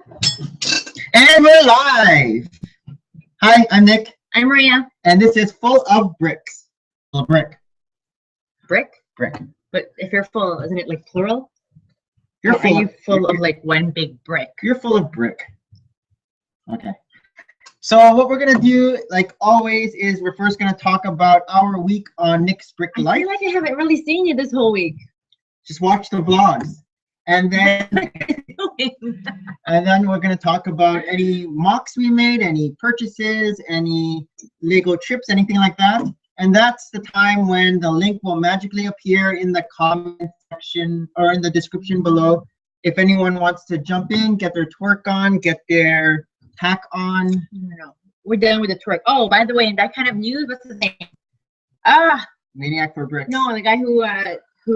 And we're live. Hi, I'm Nick. I'm Maria. And this is Full of Bricks. Full of brick. Brick? Brick. But if you're full, isn't it like plural? You're Or full are you full of like one big brick? You're full of brick. Okay. So what we're gonna do, like always, is we're first gonna talk about our week on Nick's Brick I Life. feel like I haven't really seen you this whole week. Just watch the vlogs. And then we're gonna talk about any MOCs we made, any purchases, any Lego trips, anything like that. And that's the time when the link will magically appear in the comment section or in the description below. If anyone wants to jump in, get their twerk on, get their hack on. No, we're done with the twerk. Oh, by the way, in that kind of news, what's his name? Maniac for Bricks. No, the guy who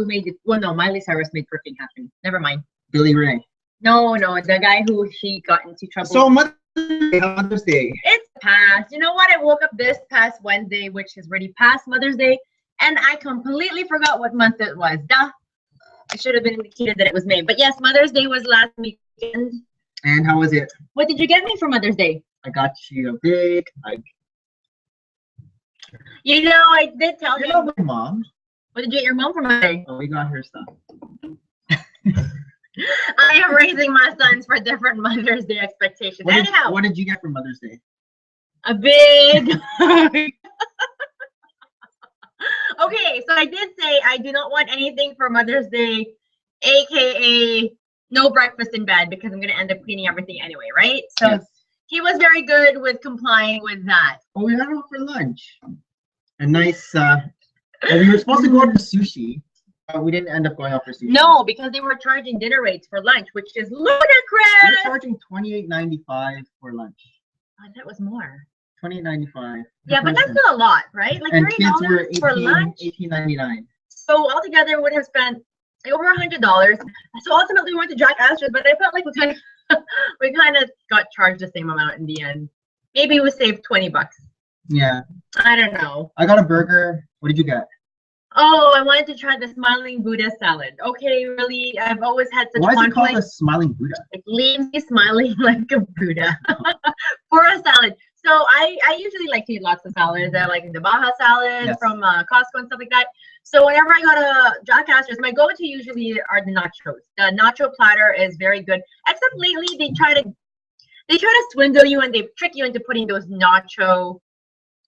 made it. Well, no, Miley Cyrus made twerking happen. Never mind. Billy Ray. No, the guy who she got into trouble. So Mother's Day. It's past. You know what? I woke up this past Wednesday, which is already past Mother's Day, and I completely forgot what month it was. Duh. It should have been indicated that it was May. But yes, Mother's Day was last weekend. And how was it? What did you get me for Mother's Day? I got you a big hug. You know, I did tell you. You know my mom. What did you get your mom for Mother's Day? Oh, we got her stuff. I am raising my sons for different Mother's Day expectations. Anyhow, what did you get for Mother's Day? a big hug. Okay, so I did say I do not want anything for Mother's Day, aka no breakfast in bed, because I'm going to end up cleaning everything anyway, right? So yes. He was very good with complying with that. Oh, we had it for lunch. A nice, well, we were supposed to go out for sushi, but we didn't end up going out for sushi. No, because they were charging dinner rates for lunch, which is ludicrous. They were charging $28.95 for lunch. Oh, that was more. $28.95. Yeah, but that's still a lot, right? Like and $30 kids were for lunch. $18.99. So altogether, we would have spent like over $100. So ultimately, we went to Jack Astor's, but I felt like we kind of got charged the same amount in the end. Maybe we saved $20. Yeah. I don't know. I got a burger. What did you get? Oh, I wanted to try the smiling Buddha salad. Okay, really, I've always had such Why is it conflict. called a smiling Buddha? It leaves me smiling like a Buddha for a salad. So I usually like to eat lots of salads. I like the Baja salad Yes. from Costco and stuff like that. So whenever I go to Jack Astor's, my go-to usually are the nachos. The nacho platter is very good. Except lately they try to swindle you and they trick you into putting those nacho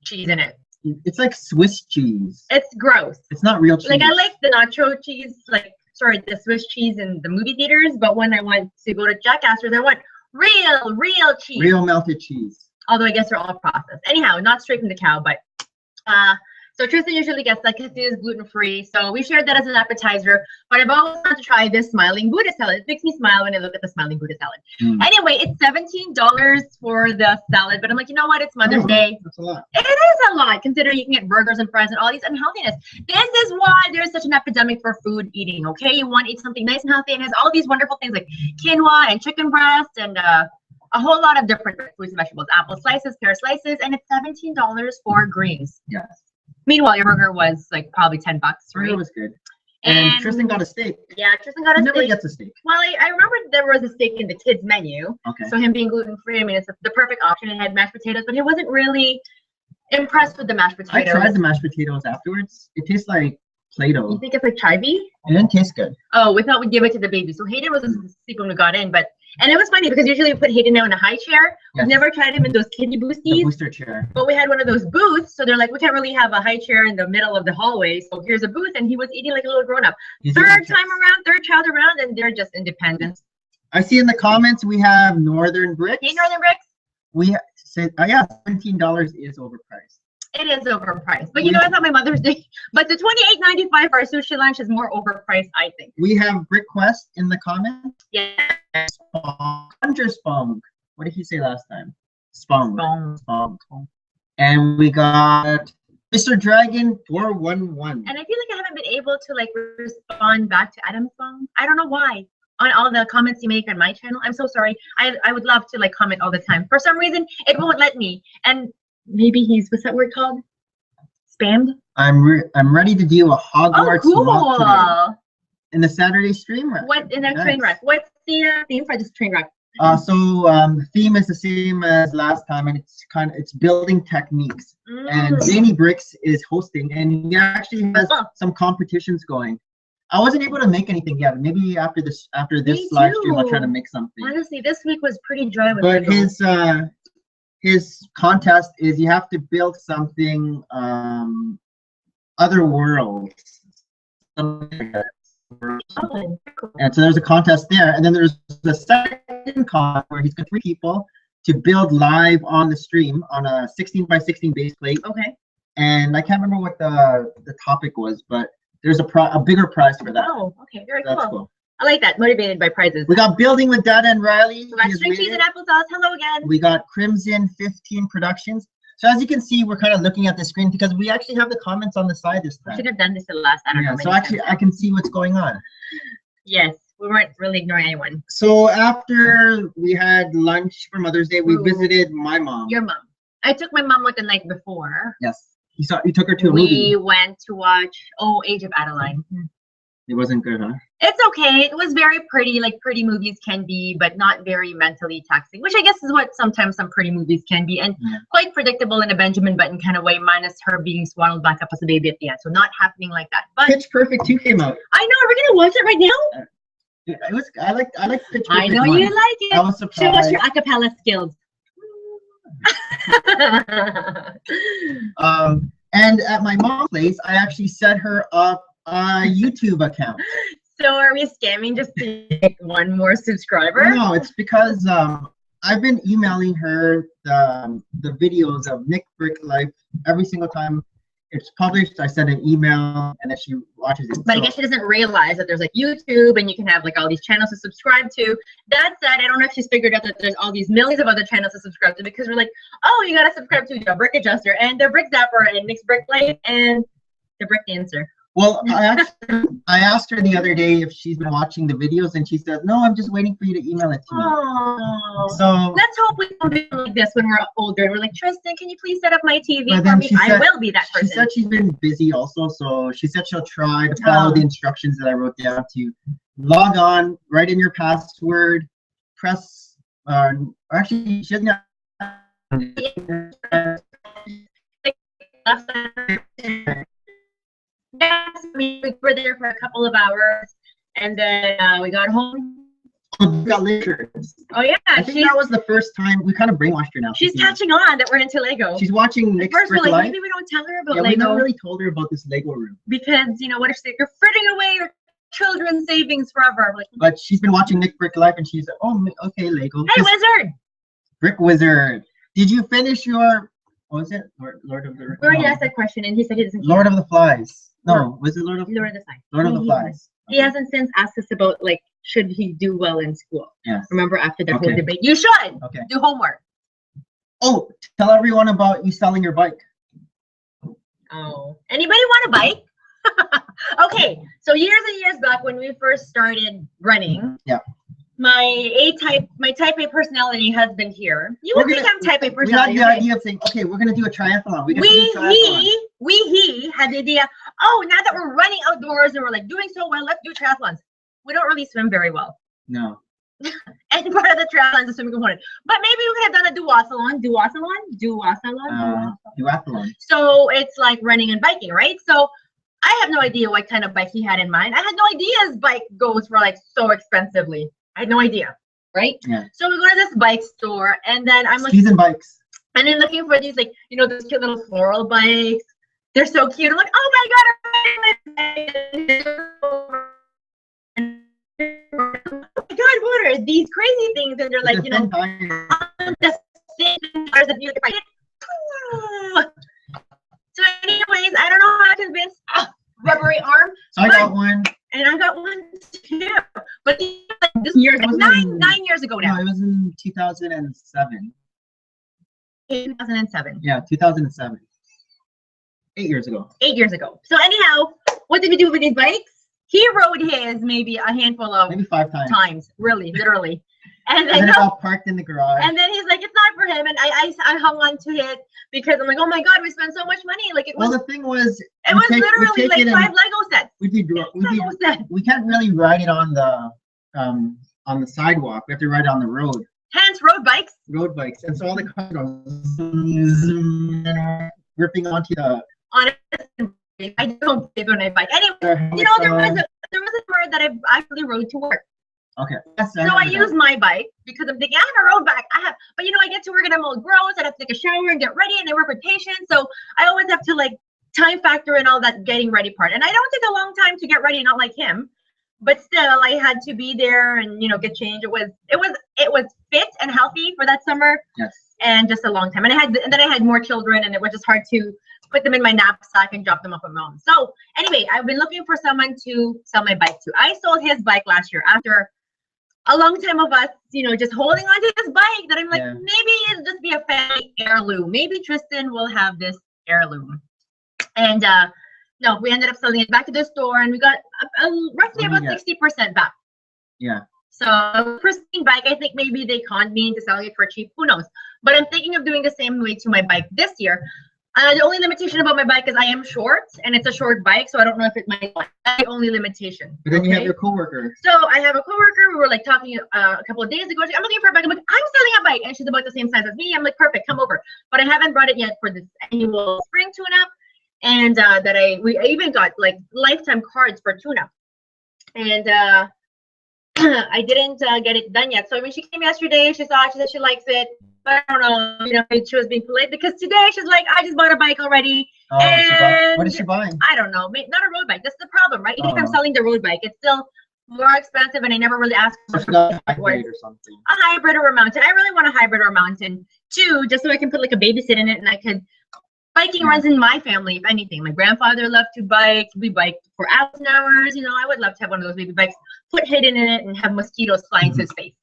cheese in it. It's like Swiss cheese. It's gross. It's not real cheese. Like I like the nacho cheese, the Swiss cheese in the movie theaters, but when I want to go to Jack Astor's, I want real cheese. Real melted cheese. Although I guess they're all processed. Anyhow, not straight from the cow, but so Tristan usually gets that because it is gluten-free. So we shared that as an appetizer, but I've always wanted to try this smiling Buddha salad. It makes me smile when I look at the smiling Buddha salad. Anyway, it's $17 for the salad, but I'm like, you know what? It's Mother's Day. That's a lot. It is a lot, considering you can get burgers and fries and all these unhealthiness. This is why there's such an epidemic for food eating, okay? You want to eat something nice and healthy and has all these wonderful things like quinoa and chicken breast and a whole lot of different fruits and vegetables, apple slices, pear slices, and it's $17 for greens. Yes. Meanwhile, your burger was like probably $10, right? It was good. And Tristan got a steak. Yeah, Tristan got a He steak. never gets a steak. Well, I remember there was a steak in the kids' menu. Okay. So him being gluten-free, I mean, it's the perfect option. It had mashed potatoes, but he wasn't really impressed with the mashed potatoes. I tried the mashed potatoes afterwards. It tastes like Play-Doh. You think it's like chivy? It didn't taste good. Oh, we thought we'd give it to the baby. So Hayden was asleep when we got in, and it was funny because usually we put Hayden now in a high chair. Yes. We've never tried him in those kiddie The boosties. booster chair. But we had one of those booths, so they're like, we can't really have a high chair in the middle of the hallway. So here's a booth, and he was eating like a little grown-up. Third child around, and they're just independent. I see in the comments we have Northern Bricks. Hey, Northern Bricks. We said, oh yeah, $17 is overpriced. It is overpriced. But you know, I thought my Mother's Day, but the $28.95 for our sushi lunch is more overpriced, I think. We have Brick Quest in the comments. Yeah. Sponge or Spong? What did he say last time? Spong. Spong. Spong. And we got Mr. Dragon 411. And I feel like I haven't been able to like respond back to Adam's song. I don't know why. On all the comments you make on my channel. I'm so sorry. I would love to like comment all the time. For some reason, it won't let me. And maybe what's that word called? Spammed? I'm ready to do a Hogwarts walk today. Oh, cool. In the Saturday stream wreck. What in a train wreck? What's the theme for this train wreck? The theme is the same as last time, and it's building techniques. And Zany Bricks is hosting, and he actually has some competitions going. I wasn't able to make anything yet. Maybe after this live stream, I'll try to make something. Honestly, this week was pretty dry with But his contest is you have to build something other worlds. Something like that. And so there's a contest there, and then there's the second contest where he's got 3 people to build live on the stream on a 16x16 base plate. Okay. And I can't remember what the topic was, but there's a bigger prize for that. Oh, okay, very That's cool. cool. I like that. Motivated by prizes. We got Building with Dada and Riley. We got String Cheese and Applesauce. Hello again. We got Crimson 15 Productions. So as you can see, we're kind of looking at the screen because we actually have the comments on the side this time. We should have done this the last, I don't know. So actually, I can see what's going on. Yes, we weren't really ignoring anyone. So after we had lunch for Mother's Day, we visited my mom. Your mom. I took my mom like the night before. Yes. You took her to a movie. We went to watch Age of Adeline. It wasn't good, huh? It's okay. It was very pretty, like pretty movies can be, but not very mentally taxing, which I guess is what sometimes some pretty movies can be, and quite predictable in a Benjamin Button kind of way, minus her being swaddled back up as a baby at the end. So not happening like that. But Pitch Perfect 2 came out. I know. We're gonna watch it right now. It was. I like Pitch Perfect. I know 1. You like it. I was surprised. Show us your acapella skills. And at my mom's place, I actually set her up a YouTube account. So are we scamming just to get 1 more subscriber? No, it's because I've been emailing her the videos of NIk Brick Life every single time it's published. I send an email and then she watches it. But I guess she doesn't realize that there's like YouTube and you can have like all these channels to subscribe to. That said, I don't know if she's figured out that there's all these millions of other channels to subscribe to, because we're like, oh, you gotta subscribe to the Brick Adjuster and the Brick Zapper and Nick's Brick Life and the Brick Dancer. Well, I asked her the other day if she's been watching the videos, and she says, no, I'm just waiting for you to email it to me. Oh, so let's hope we don't do like this when we're older. And we're like, Tristan, can you please set up my TV for me? I will be that person. She said she's been busy also, so she said she'll try to follow the instructions that I wrote down to log on, write in your password, press, actually, she doesn't have Yes, we were there for a couple of hours, and then we got home. We got lectures. Oh yeah, I think that was the first time we kind of brainwashed her. Now she's catching on that we're into Lego. She's watching Nick's Brick Life. Maybe we don't tell her about Lego. We never really told her about this Lego room, because you know what if you're fritting away your children's savings forever. Like, but she's been watching NIk Brick Life, and she's like, oh, okay, Lego. Hey, Wizard. Brick Wizard. Did you finish your? What was it? Lord of the. We already asked that question, and he said he doesn't. Lord of the Flies. No, was it Lord of the Flies? Lord of the Flies. He hasn't since asked us about like should he do well in school. Yes. Remember after that whole debate, you should do homework. Oh, tell everyone about you selling your bike. Oh, anybody want a bike? Okay, so years and years back when we first started running, my type A personality has been here. You would think I'm type A personality. We had the idea of saying, okay, we're gonna do a triathlon. He had the idea. Oh, now that we're running outdoors and we're like doing so well, let's do triathlons. We don't really swim very well. No. And part of the triathlon is a swimming component. But maybe we could have done a duathlon. Duathlon. So it's like running and biking, right? So I have no idea what kind of bike he had in mind. I had no idea his bike goes for like so expensively. I had no idea, right? Yeah. So we go to this bike store, and then I'm like, skis and bikes. And then looking for these, like, you know, those cute little floral bikes. They're so cute. I'm like, oh my God, what are these crazy things? And they're like, you know, the same cars that you can. So, anyways, I don't know how to convince rubbery arm. So I got one. And I got one too. But this year, nine years ago now. No, it was in 2007. 2007. Yeah, 2007. 8 years ago. 8 years ago. So anyhow, what did we do with these bikes? He rode his maybe a handful of maybe 5 times. Really, literally. And then it all parked in the garage. And then he's like, it's not for him. And I hung on to it because I'm like, oh my God, we spent so much money. Like it was. Well, the thing was, it was literally like 5 Lego sets. We can't really ride it on the on the sidewalk. We have to ride on the road. Hence road bikes. Road bikes. And so all the cars are zoom, and we're ripping onto the... Honestly, I don't play when I bike. Anyway, you know, there was a word that I actually rode to work. Okay. So I use my bike because I'm thinking, I have a road bike. But you know, I get to work and I'm all gross. I have to take a shower and get ready, and I work with patients. So I always have to like time factor in all that getting ready part. And I don't take a long time to get ready, not like him. But still, I had to be there and, you know, get changed. It was fit and healthy for that summer. Yes. And just a long time. And then I had more children, and it was just hard to put them in my knapsack and drop them off at mom. So anyway, I've been looking for someone to sell my bike to. I sold his bike last year after a long time of us, you know, just holding on to this bike that I'm like, maybe it'll just be a family heirloom. Maybe Tristan will have this heirloom. And no, we ended up selling it back to the store, and we got roughly about 60% back. Yeah. So pristine bike, I think maybe they conned me into selling it for cheap. Who knows? But I'm thinking of doing the same way to my bike this year. The only limitation about my bike is I am short, and it's a short bike, so I don't know if it might be the only limitation. But then you have your coworker. So I have a coworker. We were like talking a couple of days ago. I'm looking for a bike. I'm like, I'm selling a bike, and she's about the same size as me. I'm like, perfect, come over. But I haven't brought it yet for this annual spring tune-up, and we even got like lifetime cards for tune-up, and I didn't get it done yet. So when she came yesterday, she saw it. She said she likes it. But I don't know, you know, she was being polite because today she's like, I just bought a bike already. Oh, and what is she buying? I don't know, not a road bike. That's the problem, right? Even if I'm selling the road bike, it's still more expensive, and I never really asked for a hybrid or something. A hybrid or a mountain. I really want a hybrid or a mountain too, just so I can put like a babysit in it, and I could. Biking runs in my family, if anything. My grandfather loved to bike. We biked for hours and hours. You know, I would love to have one of those baby bikes, put hidden in it, and have mosquitoes fly into his face.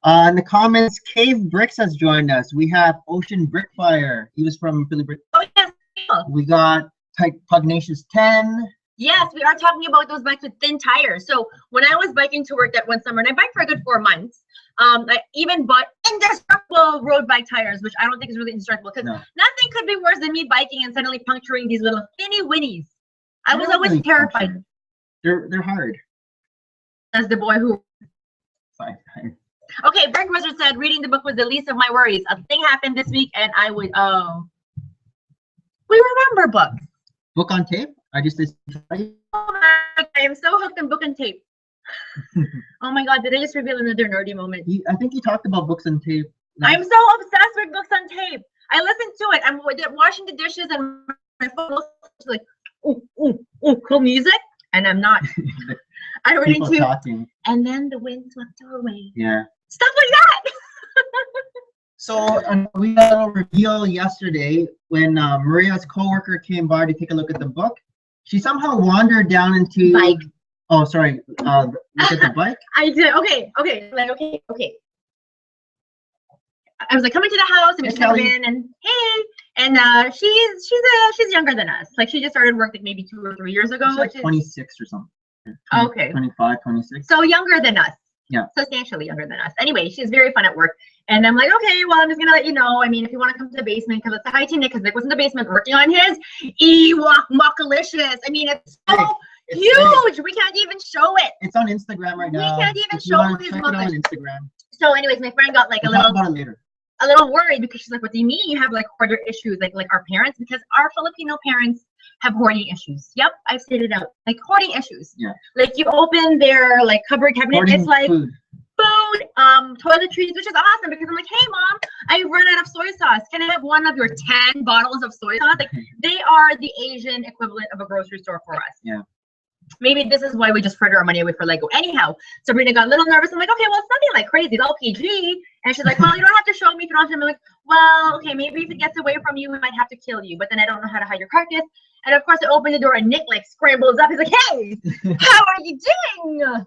In the comments, Cave Bricks has joined us. We have Ocean Brickfire. He was from Philly Brick. Oh, yes. We got Pugnacious 10. Yes, we are talking about those bikes with thin tires. So when I was biking to work that one summer, and I biked for a good 4 months, I even bought indestructible road bike tires, which I don't think is really indestructible, because nothing could be worse than me biking and suddenly puncturing these little thinny winnies. I was always terrified. They're hard. As the boy who... Fine. Okay, Brick Wizard said, reading the book was the least of my worries. A thing happened this week, and I would, we remember books. Book on tape? I just listened to it. Oh my God, I am so hooked on book and tape. Oh my God, did I just reveal another nerdy moment? I think you talked about books on tape. I'm so obsessed with books on tape. I listen to it. I'm washing the dishes, and my phone is like, ooh, cool music, and I'm not. I read into talking. And then the wind swept her away. Yeah. Stuff like that. So we had a little reveal yesterday when Maria's coworker came by to take a look at the book. She somehow wandered down into bike. Oh, sorry. Look at the bike. I did. Okay. Like, okay. I was like coming to the house, and we just come in, and hey, and she's younger than us. Like, she just started work like maybe 2 or 3 years ago. She's like 26 or something. Okay. 25, 26. So younger than us. Yeah. Substantially younger than us. Anyway, she's very fun at work. And I'm like, okay, well, I'm just going to let you know. I mean, if you want to come to the basement, because it's a hi to Nick, because Nick was in the basement working on his Ewok Mockalicious. I mean, it's so huge. Big. We can't even show it. It's on Instagram right now. We can't even show his check it on Instagram. So anyways, my friend got like talk about it later. A little worried, because she's like, what do you mean you have like hoarder issues, like our parents? Because our Filipino parents have hoarding issues. Yep, I've said it out. Like hoarding issues. Yeah. Like you open their like cupboard cabinet, hoarding it's like food, toiletries, which is awesome, because I'm like, hey mom, I've run out of soy sauce. Can I have one of your 10 bottles of soy sauce? Like they are the Asian equivalent of a grocery store for us. Yeah. Maybe this is why we just fritter our money away for Lego. Anyhow, Sabrina got a little nervous. I'm like, okay, well, it's nothing like crazy. It's all PG. And she's like, well, you don't have to show me if you don't have to. I'm like, well, okay, maybe if it gets away from you, we might have to kill you. But then I don't know how to hide your carcass. And of course, I open the door, and Nick like scrambles up. He's like, hey, how are you doing?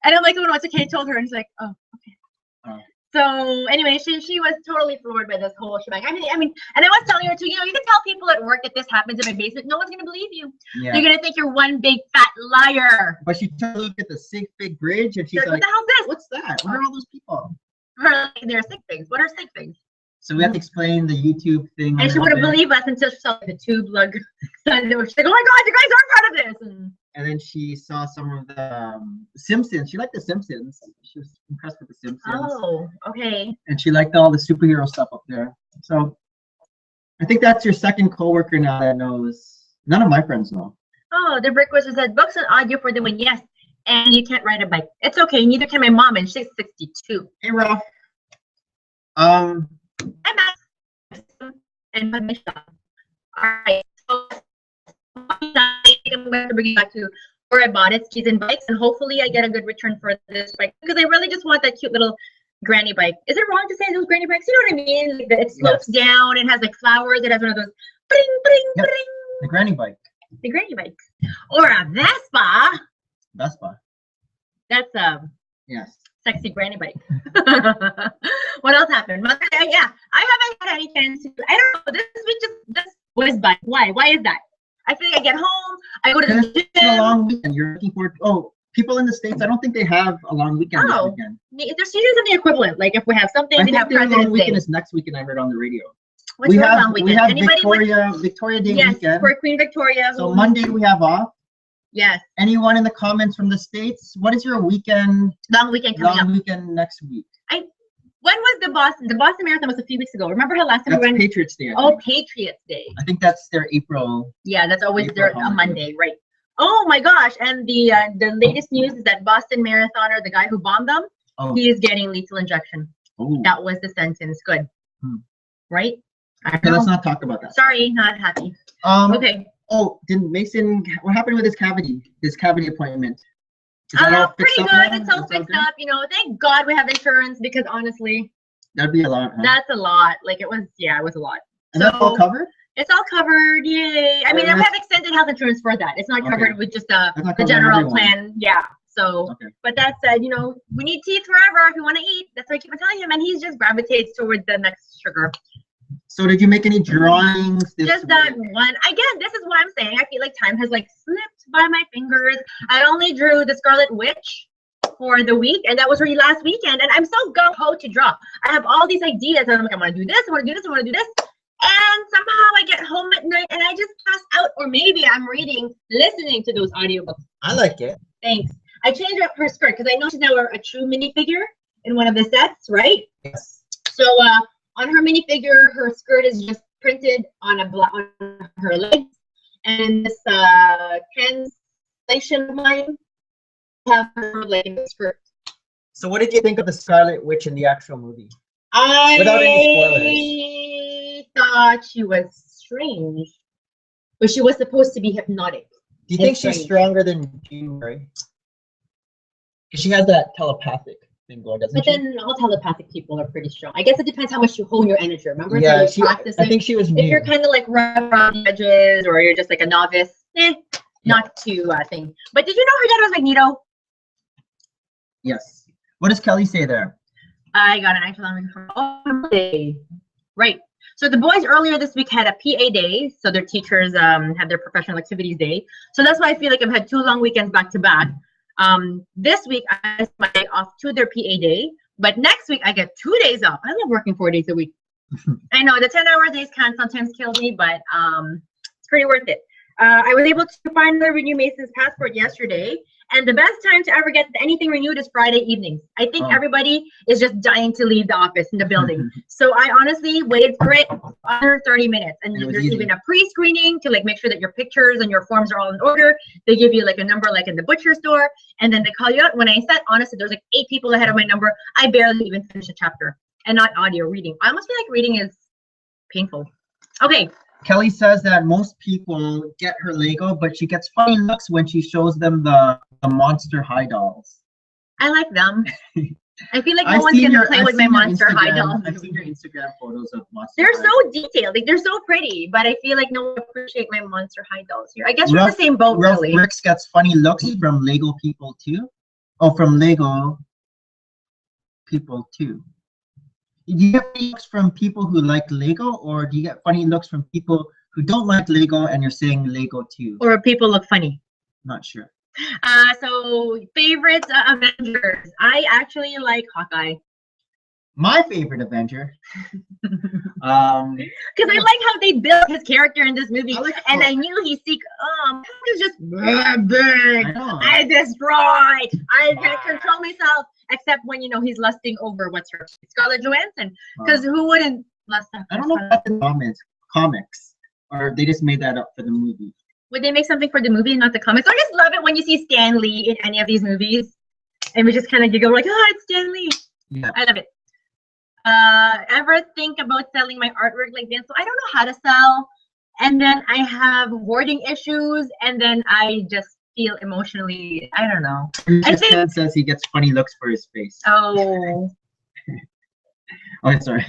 And I'm like, oh, no, it's okay. I told her. And she's like, oh, okay. So anyway, she was totally floored by this whole shebang. I mean, and I was telling her too, you know, you can tell people at work that this happens in my basement. No one's gonna believe you. Yeah. They're gonna think you're one big fat liar. But she took a look at the Sig Fig Bridge, and she's like, what the hell's this? What's that? What are all those people? They're sig figs. What are sig figs? So we have to explain the YouTube thing. And she wouldn't believe us until she saw the tube lug. She's like, oh my God, you guys are part of this. and then she saw some of the Simpsons. She liked the Simpsons. She was impressed with the Simpsons. Oh, okay. And she liked all the superhero stuff up there. So I think that's your second coworker now that knows. None of my friends know. Oh, the brick was said books and audio for the win. Yes, and you can't ride a bike. It's okay. Neither can my mom, and she's 62. Hey, Ralph. I'm back. And my shop. All right. So I'm going to bring it back to where I bought it, skis and bikes, and hopefully I get a good return for this bike because I really just want that cute little granny bike. Is it wrong to say those granny bikes? You know what I mean? Like it slopes down. It has like flowers. It has one of those bling bling Yep. bling. The granny bike. The granny bike, or a Vespa. Vespa. That's a Yes. sexy granny bike. What else happened? Mother Day, yeah. I haven't had any chance to. I don't know. This week just whizzed by. Why? Why is that? I feel like I get home. I go to the It's a gym. long weekend. You're looking forward. Oh, people in the States, I don't think they have a long weekend this Oh. weekend. There's usually something equivalent. Like if we have something, I we think have their long President's weekend Day. is next weekend. I heard on the radio. What's your long we weekend? have Anybody with- Victoria Day yes, weekend. for Queen Victoria. So Monday we have off. Yes, Anyone in the comments from the States? What is your weekend? long weekend coming Long up. weekend next week. When was the Boston? The Boston Marathon was a few weeks ago. Remember how last time That's we went? Patriots Day. I Oh, think. Patriots Day. I think that's their April. Yeah, that's always April there holiday. on Monday, right? Oh my gosh! And the latest news is that Boston marathoner, the guy who bombed them, Oh, he is getting lethal injection. oh. That was the sentence. Good, right? I Okay, know. let's not talk about that. Sorry, not happy. Okay. Okay. Oh, did Mason? What happened with his cavity? His cavity appointment? Is that all Pretty fixed up good. now? It's all Is that fixed good? up. You know, thank God we have insurance because honestly, That'd be a lot. Huh? that's a lot. Like it was, yeah, it was a lot. And that's all covered? It's all covered. Yay! I mean, And we have extended health insurance for that. It's not Okay. covered with just That's not the covering general everyone. plan. Yeah. So, Okay. but that said, you know, we need teeth forever if we want to eat. That's what I keep on telling him, and he just gravitates towards the next sugar. So did you make any drawings this Just that week? one. Again, this is what I'm saying. I feel like time has like slipped by my fingers. I only drew the Scarlet Witch for the week, and that was already last weekend. And I'm so gung-ho to draw. I have all these ideas, and I'm like, I want to do this, I want to do this, I want to do this. And somehow I get home at night and I just pass out, or maybe I'm listening to those audiobooks. I like it. Thanks. I changed up her skirt because I know she's now a true minifigure in one of the sets, right? Yes. So on her minifigure, her skirt is just printed on on her legs, and this translation of mine have her like in the skirt. So what did you think of the Scarlet Witch in the actual movie? Without any I thought she was strange, but she was supposed to be hypnotic. Do you think It's she's strange. stronger than Jean Grey? Because she has that telepathic thing going, doesn't But she? then all telepathic people are pretty strong. I guess it depends how much you hone your energy. Remember, Yeah, so you practice I it. think she was If new. you're kind of like rough around the edges, or you're just like a novice, not too thing. But did you know her dad was Magneto? Yes. What does Kelly say there? I got an actual right. So the boys earlier this week had a PA day, so their teachers had their professional activities day. So that's why I feel like I've had 2 long weekends back to back. This week I have my day off to their PA day, but next week I get 2 days off. I love working 4 days a week. I know the 10-hour days can sometimes kill me, but it's pretty worth it. I was able to finally renew Mason's passport yesterday, and the best time to ever get anything renewed is Friday evenings. I think everybody is just dying to leave the office in the building. So I honestly waited for it under 30 minutes, and there's even a pre-screening to like make sure that your pictures and your forms are all in order. They give you like a number like in the butcher store, and then they call you out. When I said, honestly, there's like 8 people ahead of my number. I barely even finished a chapter, and not audio reading. I almost feel like reading is painful. Okay. Kelly says that most people get her Lego, but she gets funny looks when she shows them the Monster High dolls. I like them. I feel like no I've one's seen gonna your- play I've with my seen your Monster High Instagram- dolls. I've seen your Instagram photos of Monster They're High. so detailed. Like they're so pretty, but I feel like no one appreciate my Monster High dolls here. I guess we're in the same boat, Rough really. Bricks gets funny looks from Lego people too. Oh, from Lego people too. Do you get funny looks from people who like Lego, or do you get funny looks from people who don't like Lego and you're saying Lego too? Or people look funny. Not sure. So favorites Avengers. I actually like Hawkeye. My favorite Avenger. Because I like how they built his character in this movie, and I knew he's sick. He's just big. I destroyed. I can't control myself, except when he's lusting over what's her Scarlett Johansson. Because who wouldn't lust after? I don't know if that's in comics, or they just made that up for the movie. Would they make something for the movie and not the comics? I just love it when you see Stan Lee in any of these movies, and we just kind of giggle like, "Oh, it's Stan Lee." Yeah. I love it. Ever think about selling my artwork like this? So I don't know how to sell, and then I have hoarding issues, and then I just feel emotionally, I don't know. I think Stan says he gets funny looks for his face. Oh. Oh, sorry.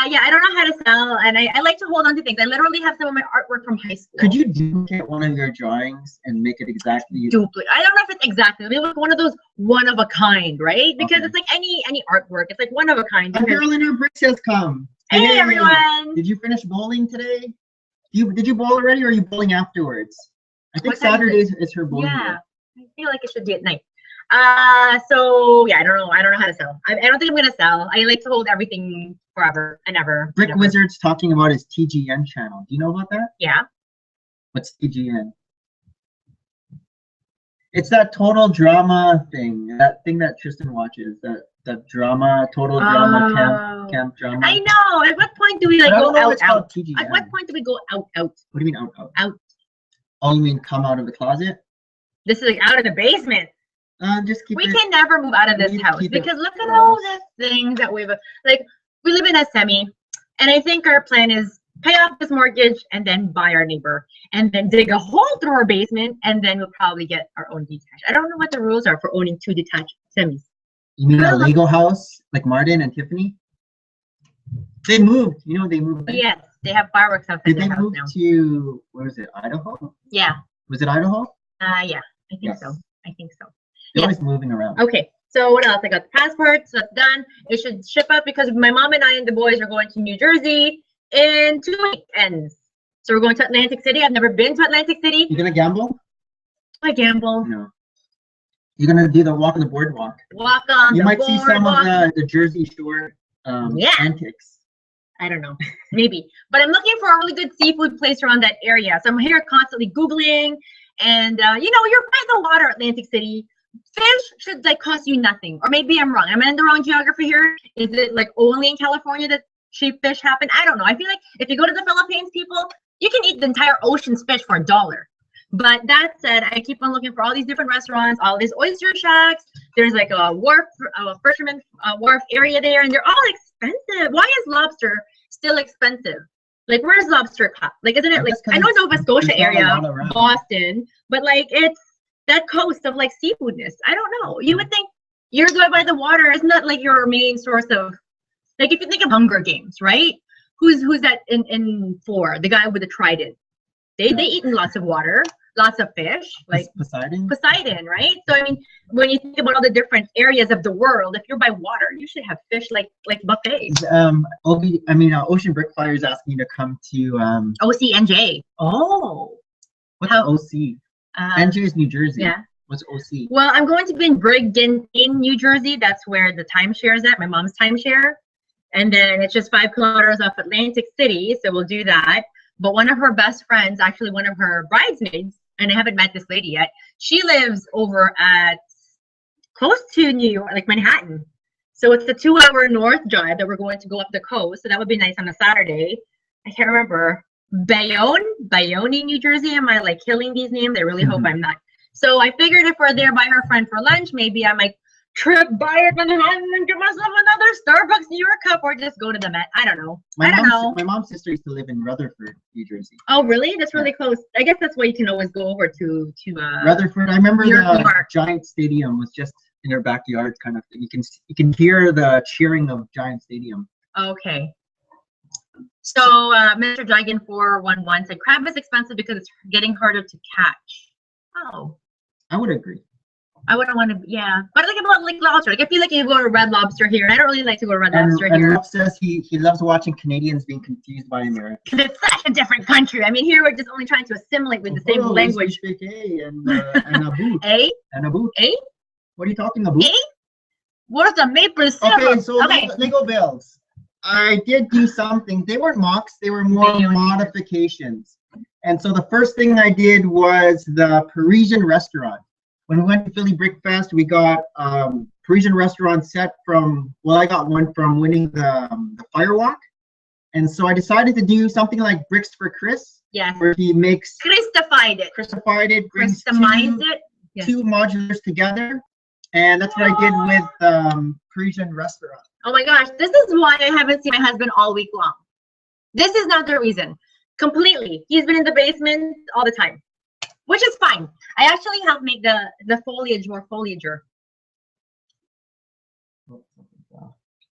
Yeah, I don't know how to sell, and I like to hold on to things. I literally have some of my artwork from high school. Could you duplicate one of your drawings and make it exactly? Duplicate. I don't know if it's exactly. Maybe like one of those one of a kind, right? Because it's like any artwork. It's like one of a kind. A girl in her bricks has come. Hey everyone! Did you finish bowling today? Did you bowl already, or are you bowling afterwards? I think What time Saturday is her bowling. Yeah, day. I feel like it should be at night. So yeah, I don't know how to sell. I don't think I'm gonna sell. I like to hold everything forever and ever. Brick Wizard's talking about his TGN channel. Do you know about that? Yeah. What's TGN? It's that total drama thing. That thing that Tristan watches. That drama, total drama camp drama. I know. At what point do we like go out? TGN. At what point do we go out? What do you mean out? Out. Oh, you mean come out of the closet? This is like out of the basement. Just keep. We can never move out of this house because look at all the things that we live in a semi, and I think our plan is pay off this mortgage and then buy our neighbor and then dig a hole through our basement and then we'll probably get our own detached. I don't know what the rules are for owning 2 detached semis. You mean a Lego house like Martin and Tiffany? They moved. They moved. Right? Yes, they have fireworks outside their house now. Did they move to where was it? Idaho? Yeah. Was it Idaho? Yeah, I think so. They're always moving around. Okay, so what else? I got the passport, so that's done. It should ship up because my mom and I and the boys are going to New Jersey in 2 weekends. So we're going to Atlantic City. I've never been to Atlantic City. You gonna gamble? I gamble. No. You're gonna do the walk on the boardwalk. Walk on You the might boardwalk. see some of the Jersey Shore antics. I don't know, maybe. But I'm looking for a really good seafood place around that area. So I'm here constantly Googling. And, you're by the water, Atlantic City. Fish should cost you nothing. Or maybe I'm wrong. Am I in the wrong geography here? Is it only in California that cheap fish happen? I don't know. I feel like if you go to the Philippines, people, you can eat the entire ocean's fish for $1. But that said, I keep on looking for all these different restaurants, all these oyster shacks. There's a wharf, fisherman wharf area there, and they're all expensive. Why is lobster still expensive? Where's lobster cut? Isn't it I know Nova Scotia area, Boston, but it's that coast of seafoodness. I don't know. You would think you're going by the water. Isn't that your main source of if you think of Hunger Games, right? Who's that in 4? The guy with the trident. They eat in lots of water, lots of fish, Poseidon, right? So I mean, when you think about all the different areas of the world, if you're by water, you should have fish like buffets. Ocean Brick Flyer is asking you to come to OCNJ. Oh, what's OC? NJ is New Jersey. Yeah. What's OC? Well, I'm going to be in Brigantine, New Jersey. That's where the timeshare is at. My mom's timeshare, and then it's just 5 kilometers off Atlantic City, so we'll do that. But one of her best friends, actually one of her bridesmaids, and I haven't met this lady yet, she lives over at close to New York, Manhattan. So it's the 2-hour north drive that we're going to go up the coast. So that would be nice on a Saturday. I can't remember. Bayonne, New Jersey. Am I killing these names? I really hope I'm not. So I figured if we're there by her friend for lunch, maybe I might trip by Manhattan and get myself another Starbucks New York cup, or just go to the Met. I don't know. My mom's sister used to live in Rutherford, New Jersey. Oh, really? That's really close. I guess that's why you can always go over to Rutherford. I remember New the York. Giant Stadium was just in her backyard, kind of thing. You can hear the cheering of Giant Stadium. Okay. So Mr. Dragon 411 said crab is expensive because it's getting harder to catch. Oh. I would agree. I wouldn't want to, yeah. But think about lobster. I feel like you go to Red Lobster here, and I don't really like to go to Red Lobster here. And Rob says he loves watching Canadians being confused by Americans. Because it's such a different country. I mean, here we're just only trying to assimilate with the same language. We speak A and a boot. A? And a boot. A? What are you talking about? A? What is the maple syrup? Okay, so Lego builds. I did do something. They weren't mocks, they were more modifications. And so the first thing I did was the Parisian restaurant. When we went to Philly Brick Fest, we got Parisian restaurant set from, well, I got one from winning the Firewalk. And so I decided to do something like Bricks for Chris. Yes. Where he makes Christified it. Brings Customized it. Yes. Two modulars together. And that's what I did with Parisian restaurant. Oh my gosh, this is why I haven't seen my husband all week long. This is not the reason. Completely. He's been in the basement all the time, which is fine. I actually helped make the foliage more foliager.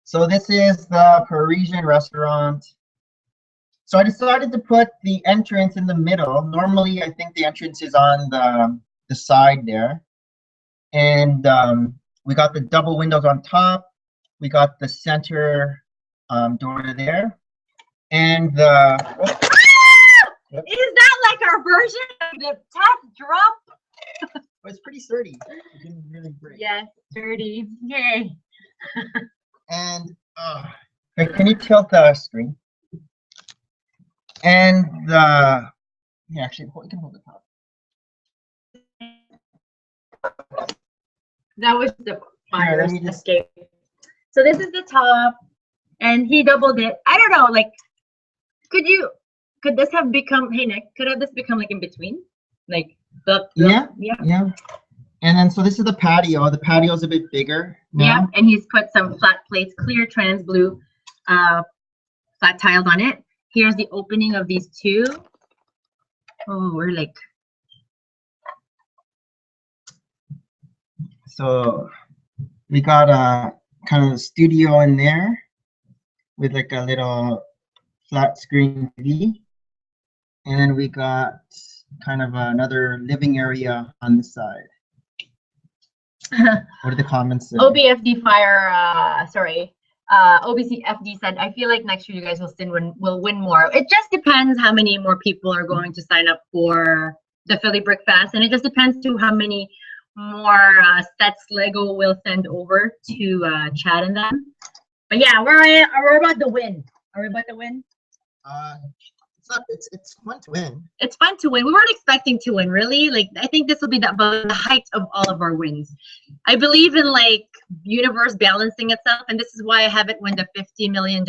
So this is the Parisian restaurant. So I decided to put the entrance in the middle. Normally, I think the entrance is on the side there. And we got the double windows on top. We got the center door there. And the... Yep. Is that like our version of the top drop? It's pretty sturdy. It didn't really break. Yes, sturdy. Yay. And can you tilt the screen? And the actually you can hold the top. That was the fire escape. So this is the top, and he doubled it. I don't know, like, could this have become? Hey Nick, could have this become like in between, like yeah. And then so this is the patio. The patio is a bit bigger now. Yeah, and he's put some flat plates, clear trans blue, flat tiles on it. Here's the opening of these two. Oh, we're like. So we got a kind of studio in there with like a little flat screen TV. And then we got kind of another living area on the side. What are the comments say? OBFD Fire, OBCFD said, I feel like next year you guys will win more. It just depends how many more people are going to sign up for the Philly Brick Fest. And it just depends to how many more sets Lego will send over to Chad and them. But yeah, we're about to win. Are we about to win? It's fun to win. It's fun to win. We weren't expecting to win, really. Like, I think this will be the height of all of our wins. I believe in like universe balancing itself, and this is why I haven't won the $50 million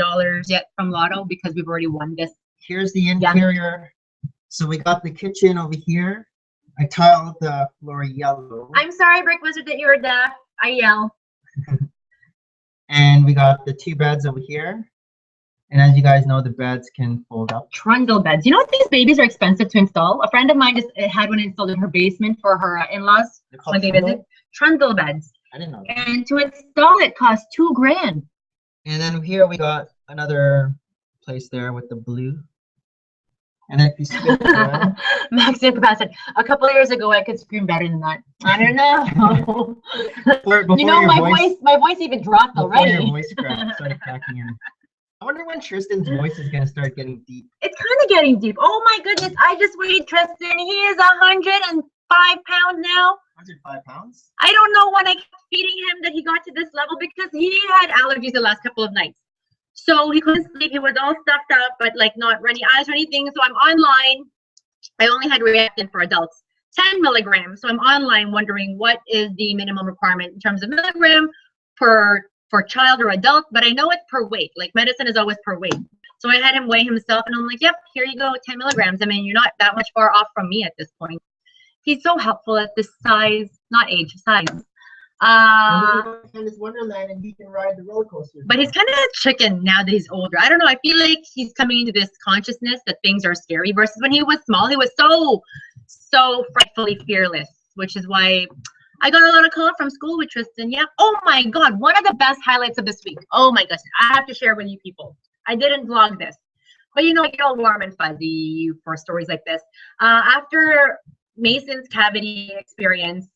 yet from Lotto, because we've already won this. Here's the interior. Yeah. So we got the kitchen over here. I tiled the floor yellow. I'm sorry, Brick Wizard, that you're deaf. I yell. And we got the two beds over here. And as you guys know, the beds can fold up. Trundle beds. You know what? These babies are expensive to install. A friend of mine just had one installed in her basement for her in-laws when they visit. Trundle beds. I didn't know that. And to install it costs $2,000. And then here we got another place there with the blue. And then if you skip around. Maximum capacity. A couple of years ago, I could scream better than that. I don't know. before you know, my voice even dropped already. Your voice started cracking in. I wonder when Tristan's voice is going to start getting deep. It's kind of getting deep. Oh my goodness. I just weighed Tristan. He is 105 pounds now. 105 pounds? I don't know when I kept feeding him that he got to this level, because he had allergies the last couple of nights. So he couldn't sleep. He was all stuffed up, but like not runny eyes or anything. So I'm online. I only had Reactin for adults, 10 milligrams. So I'm online wondering what is the minimum requirement in terms of milligram for child or adult, but I know it's per weight. Like medicine is always per weight. So I had him weigh himself, and I'm like, yep, here you go, 10 milligrams. I mean, you're not that much far off from me at this point. He's so helpful at this size, not age, size. In his Wonderland, and he can ride the roller coaster. But he's kind of chicken now that he's older. I don't know. I feel like he's coming into this consciousness that things are scary, versus when he was small, he was so frightfully fearless, which is why I got a lot of calls from school with Tristan. Yeah. Oh my God. One of the best highlights of this week. Oh my gosh. I have to share with you people. I didn't vlog this, but you know, I get all warm and fuzzy for stories like this. After Mason's cavity experience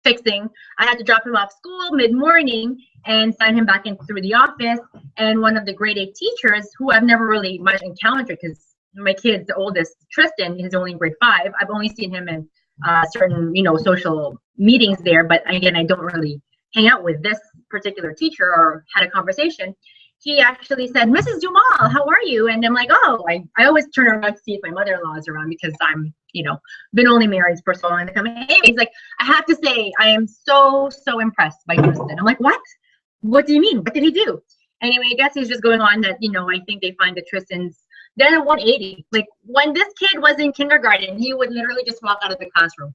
fixing, I had to drop him off school mid-morning and sign him back in through the office. And one of the grade 8 teachers, who I've never really much encountered, because my kid's the oldest, Tristan, is only in grade 5. I've only seen him in certain, social meetings there, but again, I don't really hang out with this particular teacher or had a conversation, he actually said, Mrs. Dumal, how are you? And I'm like, oh, I always turn around to see if my mother-in-law is around because I'm, been only married for so long. Hey, he's like, I have to say, I am so impressed by Tristan. I'm like, what? What do you mean? What did he do? Anyway, I guess he's just going on that, I think they find that Tristan's then a 180. Like when this kid was in kindergarten, he would literally just walk out of the classroom.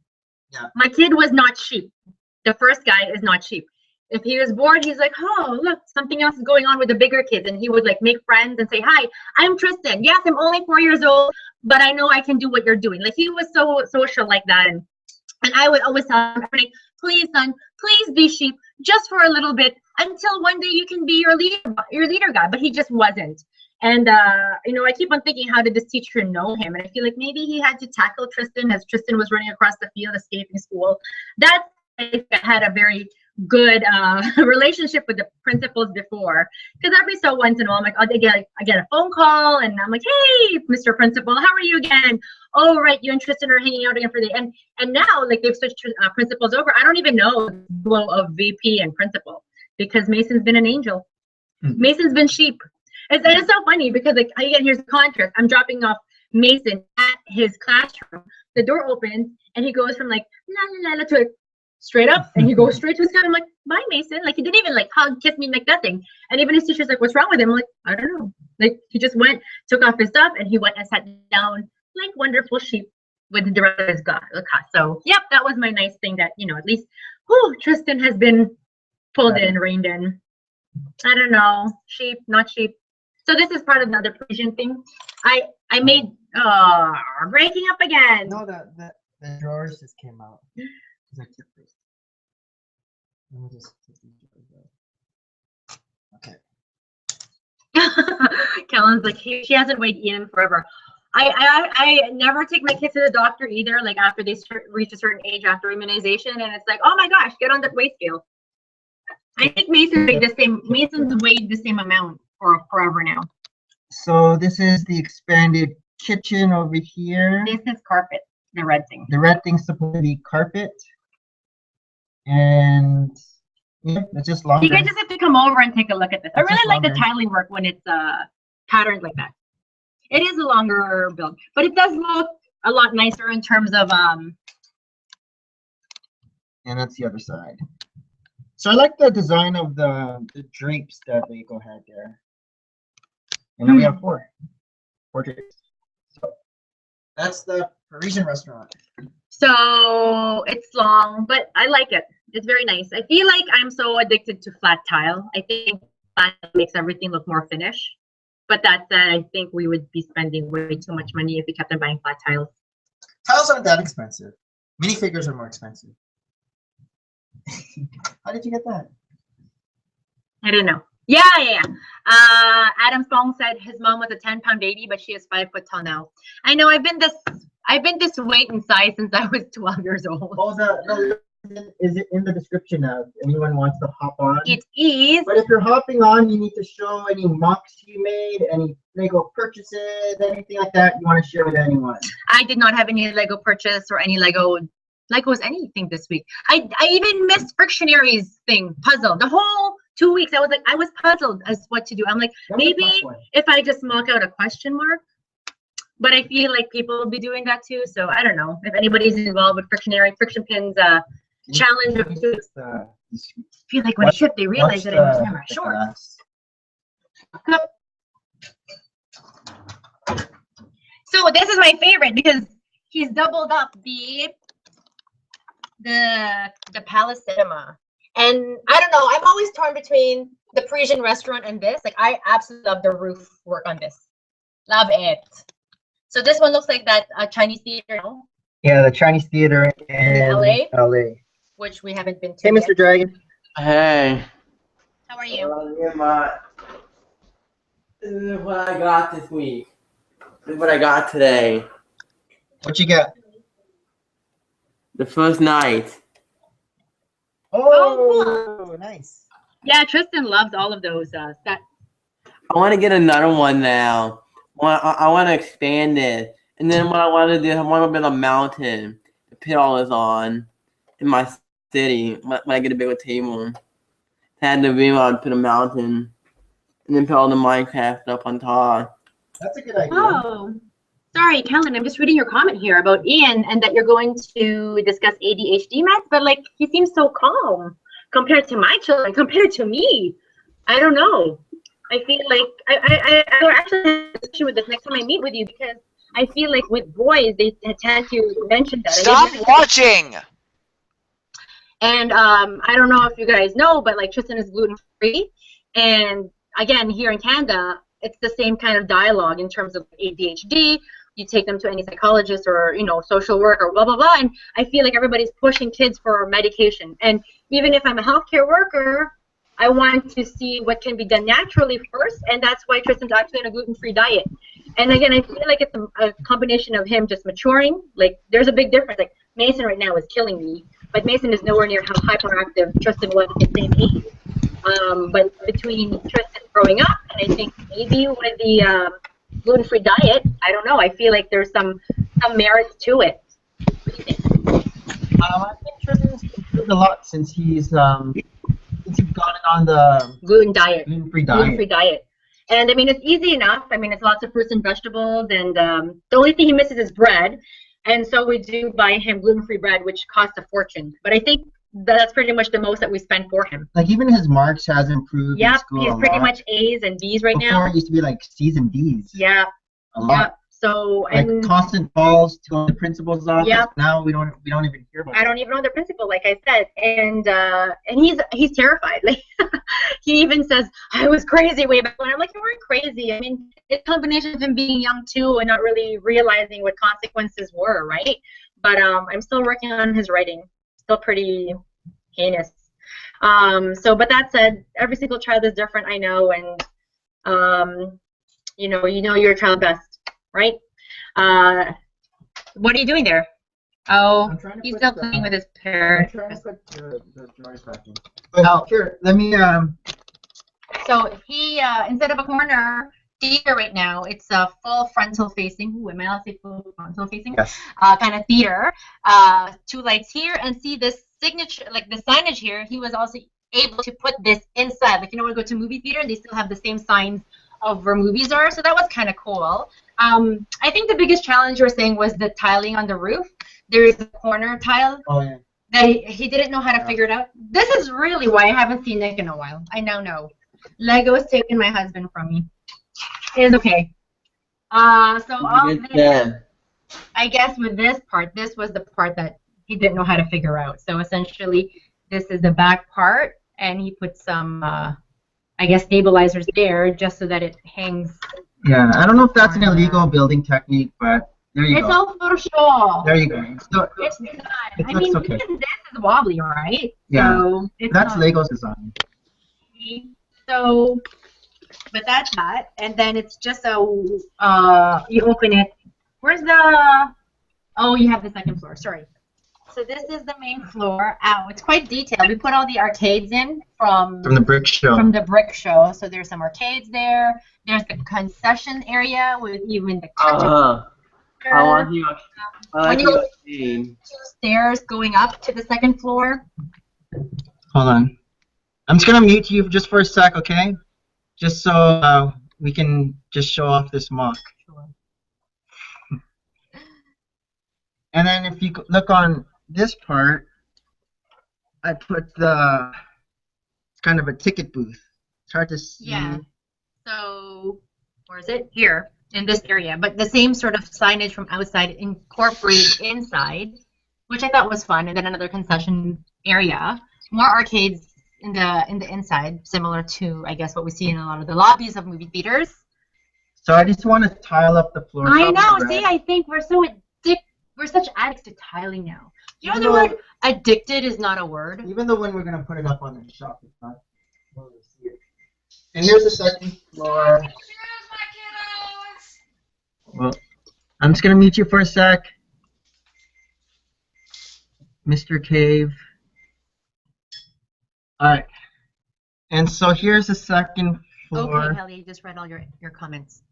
Yeah. My kid was not sheep. The first guy is not sheep. If he was bored, he's like, oh, look, something else is going on with the bigger kids. And he would like make friends and say, hi, I'm Tristan. Yes, I'm only 4 years old, but I know I can do what you're doing. Like he was so social like that. And I would always tell him, please, son, please be sheep just for a little bit until one day you can be your leader guy. But he just wasn't. And, I keep on thinking, how did this teacher know him? And I feel like maybe he had to tackle Tristan as Tristan was running across the field, escaping school. That I had a very good relationship with the principals before, because every so once in a while, I'm like, I get a phone call, and I'm like, hey, Mr. Principal, how are you again? Oh, right, you and Tristan are hanging out again for the and now like they've switched principals over. I don't even know the flow of VP and principal because Mason's been an angel. Mm-hmm. Mason's been sheep. It's so funny because like here's the contrast. I'm dropping off Mason at his classroom. The door opens and he goes from like la la la to straight up, and he goes straight to his car. I'm like, bye, Mason. Like he didn't even like hug, kiss me, like nothing. And even his teacher's like, what's wrong with him? I'm like, I don't know. Like he just went, took off his stuff, and he went and sat down like wonderful sheep with the rest of his class. So yep, that was my nice thing that at least Tristan has been pulled in, reined in. I don't know, sheep, not sheep. So this is part of another Parisian thing. I made breaking up again. No, the drawers just came out. Okay. Kellen's like, hey, she hasn't weighed in forever. I never take my kids to the doctor either. Like after they reach a certain age after immunization, and it's like, oh my gosh, get on the weight scale. I think Mason's weighed the same amount for forever now. So this is the expanded kitchen over here. This is carpet, the red thing. The red thing's supposed to be carpet. And yeah, it's just longer. You guys just have to come over and take a look at this. I really like the tiling work when it's patterned like that. It is a longer build, but it does look a lot nicer in terms of And that's the other side. So I like the design of the drapes that they go ahead there. And then we have four drapes. So that's the Parisian restaurant. So it's long, but I like it. It's very nice. I feel like I'm so addicted to flat tile. I think flat makes everything look more finished. But that said, I think we would be spending way too much money if we kept on buying flat tiles. Tiles aren't that expensive. Minifigures are more expensive. How did you get that? I don't know. Yeah. Adam Fong said his mom was a 10-pound baby, but she is 5 foot tall now. I know. I've been this weight and size since I was 12 years old. Oh, is it in the description now? If anyone wants to hop on? It is. But if you're hopping on, you need to show any MOCs you made, any Lego purchases, anything like that you want to share with anyone. I did not have any Lego purchase or any Legos anything this week. I even missed Frictionary's thing, puzzle. The whole 2 weeks, I was puzzled as what to do. I'm like, maybe if I just mock out a question mark. But I feel like people will be doing that too. So I don't know if anybody's involved with Frictionary, Friction Pins challenge. I feel like when I shipped, they realized that I was camera short. So this is my favorite because he's doubled up the Palace Cinema. And I don't know, I'm always torn between the Parisian restaurant and this. Like I absolutely love the roof work on this. Love it. So this one looks like that Chinese theater. Yeah, the Chinese theater in LA. Which we haven't been to. Hey, Mr. Dragon. Hey. How are you? This is what I got this week. This is what I got today. What you got? The first night. Oh, cool. Nice. Yeah, Tristan loves all of those. I want to get another one now. I want to expand it. And then what I want to do, I want to build a mountain to put all this on in my city when I get a bigger table. had the remote to the mountain, and then put all the Minecraft up on top. That's a good idea. Oh, sorry, Kellen. I'm just reading your comment here about Ian and that you're going to discuss ADHD meds, but like he seems so calm compared to my children, compared to me. I don't know. I feel like I will actually have a discussion with this next time I meet with you because I feel like with boys they tend to mention that. Stop watching. And I don't know if you guys know, but like Tristan is gluten free, and again here in Canada, it's the same kind of dialogue in terms of ADHD. You take them to any psychologist or social work or blah blah blah, and I feel like everybody's pushing kids for medication. And even if I'm a healthcare worker, I want to see what can be done naturally first, and that's why Tristan's actually on a gluten-free diet. And again, I feel like it's a combination of him just maturing. Like, there's a big difference. Like, Mason right now is killing me, but Mason is nowhere near how hyperactive Tristan was at the same age. But between Tristan growing up, and I think maybe with the gluten-free diet, I don't know. I feel like there's some merit to it. What do you think? I think Tristan's improved a lot since he's gotten on the gluten-free diet. And I mean, it's easy enough. I mean, it's lots of fruits and vegetables, and the only thing he misses is bread. And so we do buy him gluten-free bread, which costs a fortune. But I think that's pretty much the most that we spend for him. Like, even his marks has improved in school he's pretty much A's and B's right now. Before it used to be like C's and D's. Yeah. A lot. Yeah. So like constant calls to the principal's office. Yep. Now we don't even hear about it. I don't even know the principal, like I said, and he's terrified. Like he even says, "I was crazy way back when." I'm like, "You weren't crazy." I mean, it's a combination of him being young too and not really realizing what consequences were, right? But I'm still working on his writing. Still pretty heinous. But that said, every single child is different. I know, and you know your child best. Right? What are you doing there? Oh, he's still playing with his parrot. I'm trying to put the drawers back in. Oh, here, let me, So he, instead of a corner theater right now, it's a full frontal facing. Ooh, am I allowed to say full frontal facing? Yes. Kind of theater. 2 lights here, and see this signature, like the signage here, he was also able to put this inside. Like, when you go to a movie theater, they still have the same signs of where movies are, so that was kind of cool. I think the biggest challenge you were saying was the tiling on the roof. There is a corner tile that he didn't know how to figure it out. This is really why I haven't seen Nick in a while. I now know. Lego's taken my husband from me. It's okay. So all this, I guess with this part, this was the part that he didn't know how to figure out. So essentially, this is the back part, and he put some I guess stabilizers there just so that it hangs. Yeah, I don't know if that's an illegal building technique, but there you go. It's all Photoshop. There you go. So, it's not. I mean, okay. Even this is wobbly, right? Yeah. So that's Lego's design. So, but that's that, and then it's just you open it. Where's the? Oh, you have the second floor. Sorry. So this is the main floor. Ow, it's quite detailed. We put all the arcades in from the brick show. From the brick show. So there's some arcades there. There's the concession area with even the I want you. I like you you. 2 stairs going up to the second floor. Hold on. I'm just gonna mute you just for a sec, okay? Just so we can just show off this mock. Sure. And then if you look on this part, I put it's kind of a ticket booth. It's hard to see. Yeah. So, where is it? Here, in this area. But the same sort of signage from outside incorporated inside, which I thought was fun. And then another concession area. More arcades in the inside, similar to, I guess, what we see in a lot of the lobbies of movie theaters. So I just want to tile up the floor. I know. See, I think we're such addicts to tiling now. You know the word addicted is not a word? Even though when we're going to put it up on the shop, it's not. We'll see it. And here's the second floor. Well, I'm just going to mute you for a sec. Mr. Cave. Alright. And so here's the second floor. Okay, Kelly, just read all your comments.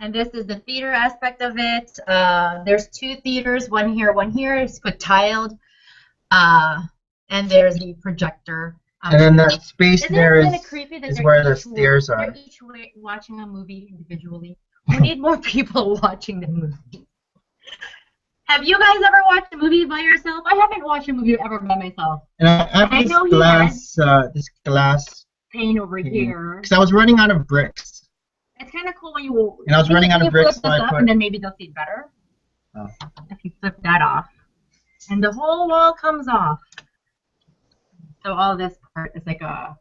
And this is the theater aspect of it. There's 2 theaters, one here, one here. It's put tiled. and there's the projector. And then that space Isn't there it kind is of creepy that where the stairs are. they're each watching a movie individually? We need more people watching the movie. Have you guys ever watched a movie by yourself? I haven't watched a movie ever by myself. And I have I this know he glass Pane over here. because I was running out of bricks. It's kind of cool when you. And I was running out of bricks, flip this up, and then maybe they'll see it better. Oh. If you flip that off, and the whole wall comes off. So all this part is like a,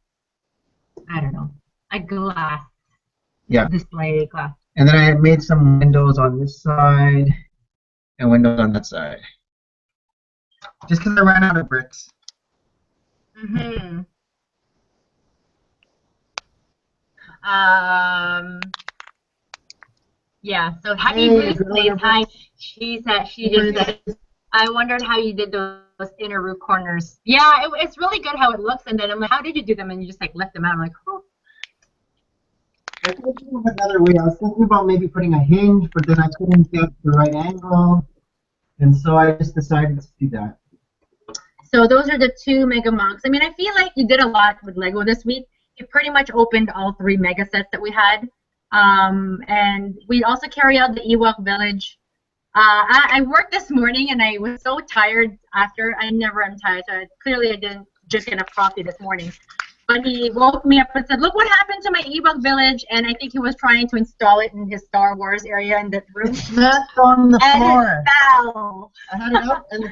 I don't know, a glass. Yeah. Display glass. And then I made some windows on this side and windows on that side. Just because I ran out of bricks. Mm-hmm. Yeah, so Happy Ruth plays. Hi. She said, I wondered how you did those inner roof corners. Yeah, it's really good how it looks. And then I'm like, how did you do them? And you just like lift them out. I'm like, oh. I was thinking of another way. I was thinking about maybe putting a hinge, but then I couldn't get the right angle. And so I just decided to do that. So those are the 2 Mega MOCs. I mean, I feel like you did a lot with Lego this week. You pretty much opened all 3 Mega sets that we had. And we also carry out the Ewok Village. I worked this morning and I was so tired after. I never am tired, so clearly I didn't drink enough coffee this morning. But he woke me up and said, look what happened to my Ewok Village. And I think he was trying to install it in his Star Wars area in that room. It's not on the floor. And it fell. I had it up and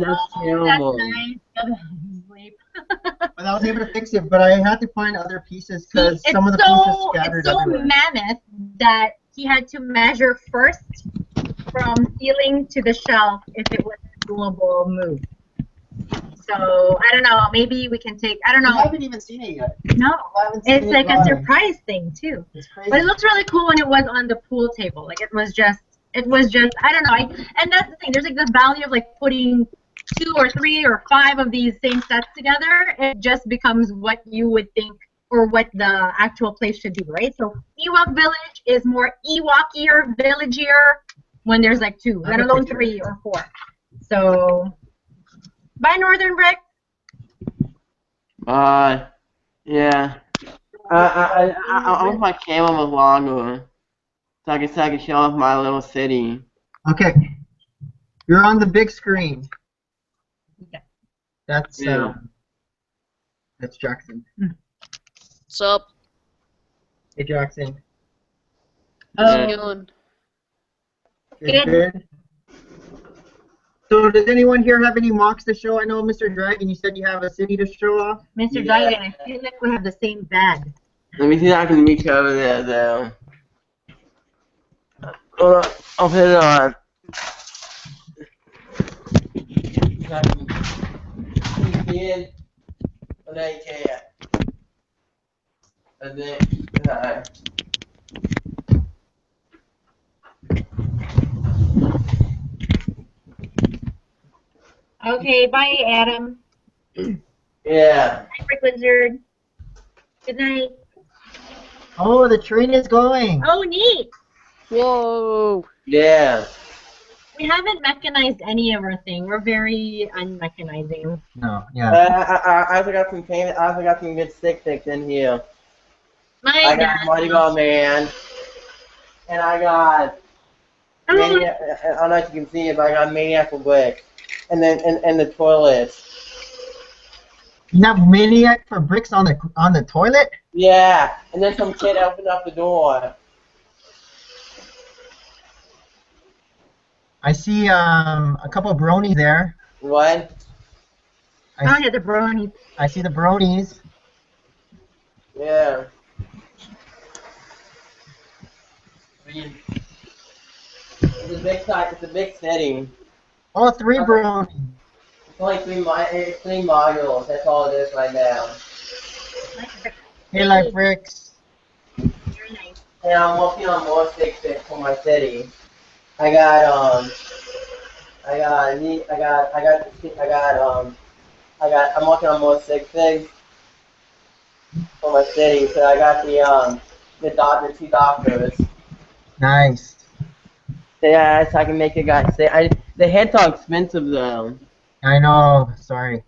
that's terrible. That's nice. Sleep. But I was able to fix it, but I had to find other pieces because some of the pieces scattered It's so everywhere. mammoth that he had to measure first from ceiling to the shelf if it was a doable move. So, I don't know, maybe we can take, I don't know. I haven't even seen it yet. No, I haven't seen it's it like live. a surprise thing too. It's crazy. But it looks really cool when it was on the pool table. Like it was just, I don't know. And that's the thing, there's like the value of like putting 2 or 3 or 5 of these same sets together. It just becomes what you would think or what the actual place should be, right? So Ewok Village is more Ewokier, villagier when there's like 2, let alone 3 or 4. So, bye Northern Brick. Yeah. I want my camera was longer so I can show off my little city. Okay. You're on the big screen. Okay. That's Jackson. What's up? Hey Jackson. How's it going? Good. So does anyone here have any MOCs to show? I know Mr. Dragon, you said you have a city to show off. Mr. Dragon, I feel like we have the same bag. Let me see if I can reach over there though. Hold on, I'll put it on. Can you see it? Oh, no, you can't. And then, Okay, bye Adam. yeah. Bye Brick Wizard. Good night. Oh, the train is going. Oh, neat. Whoa! Yeah. We haven't mechanized any of our thing. We're very unmechanizing. No, yeah. I also got some paint. I also got some good stick picks in here. My I got Bodyguard Man, and I got. Maniac, I don't know if you can see it, but I got Maniac for Brick, and then and the toilet. You have Maniac for bricks on the toilet? Yeah, and then some kid opened up the door. I see a couple of bronies there. What? Oh yeah, the brownies. I see the bronies. Yeah. It's a big site. It's a big city. Oh, 3 bronies. It's only 3 modules. That's all it is right now. Hey, Life Bricks. Very nice. And I'm working on more stick picks for my city. I'm working on more stick picks for my city. So I got the 2 doctors. Nice. Yeah, so I can make a guy say. The heads are expensive though. I know. Sorry.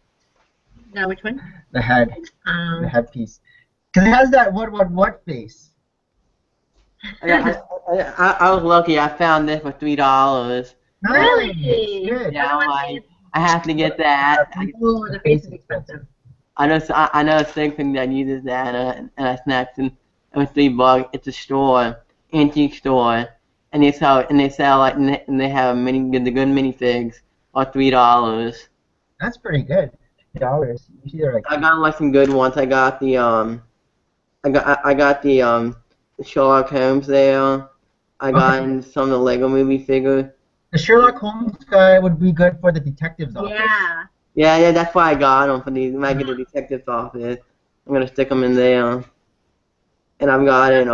No, which one? The head. The Um, headpiece. Because it has that what face. I was lucky. I found this for $3. Really? Good. Yeah, I'm like, I have to get that. Oh, the face is expensive. I know a thing that uses that, and I snapped and it was $3. It's a store, antique store, and they sell like and they have the good minifigs for $3. That's pretty good. $3. Usually they're like. I got like some good ones. I got the Sherlock Holmes there. I got some of the Lego Movie figures. The Sherlock Holmes guy would be good for the detective's office. Yeah. Yeah, that's why I got them for the regular detective's office. I'm gonna stick them in there. And I've got it.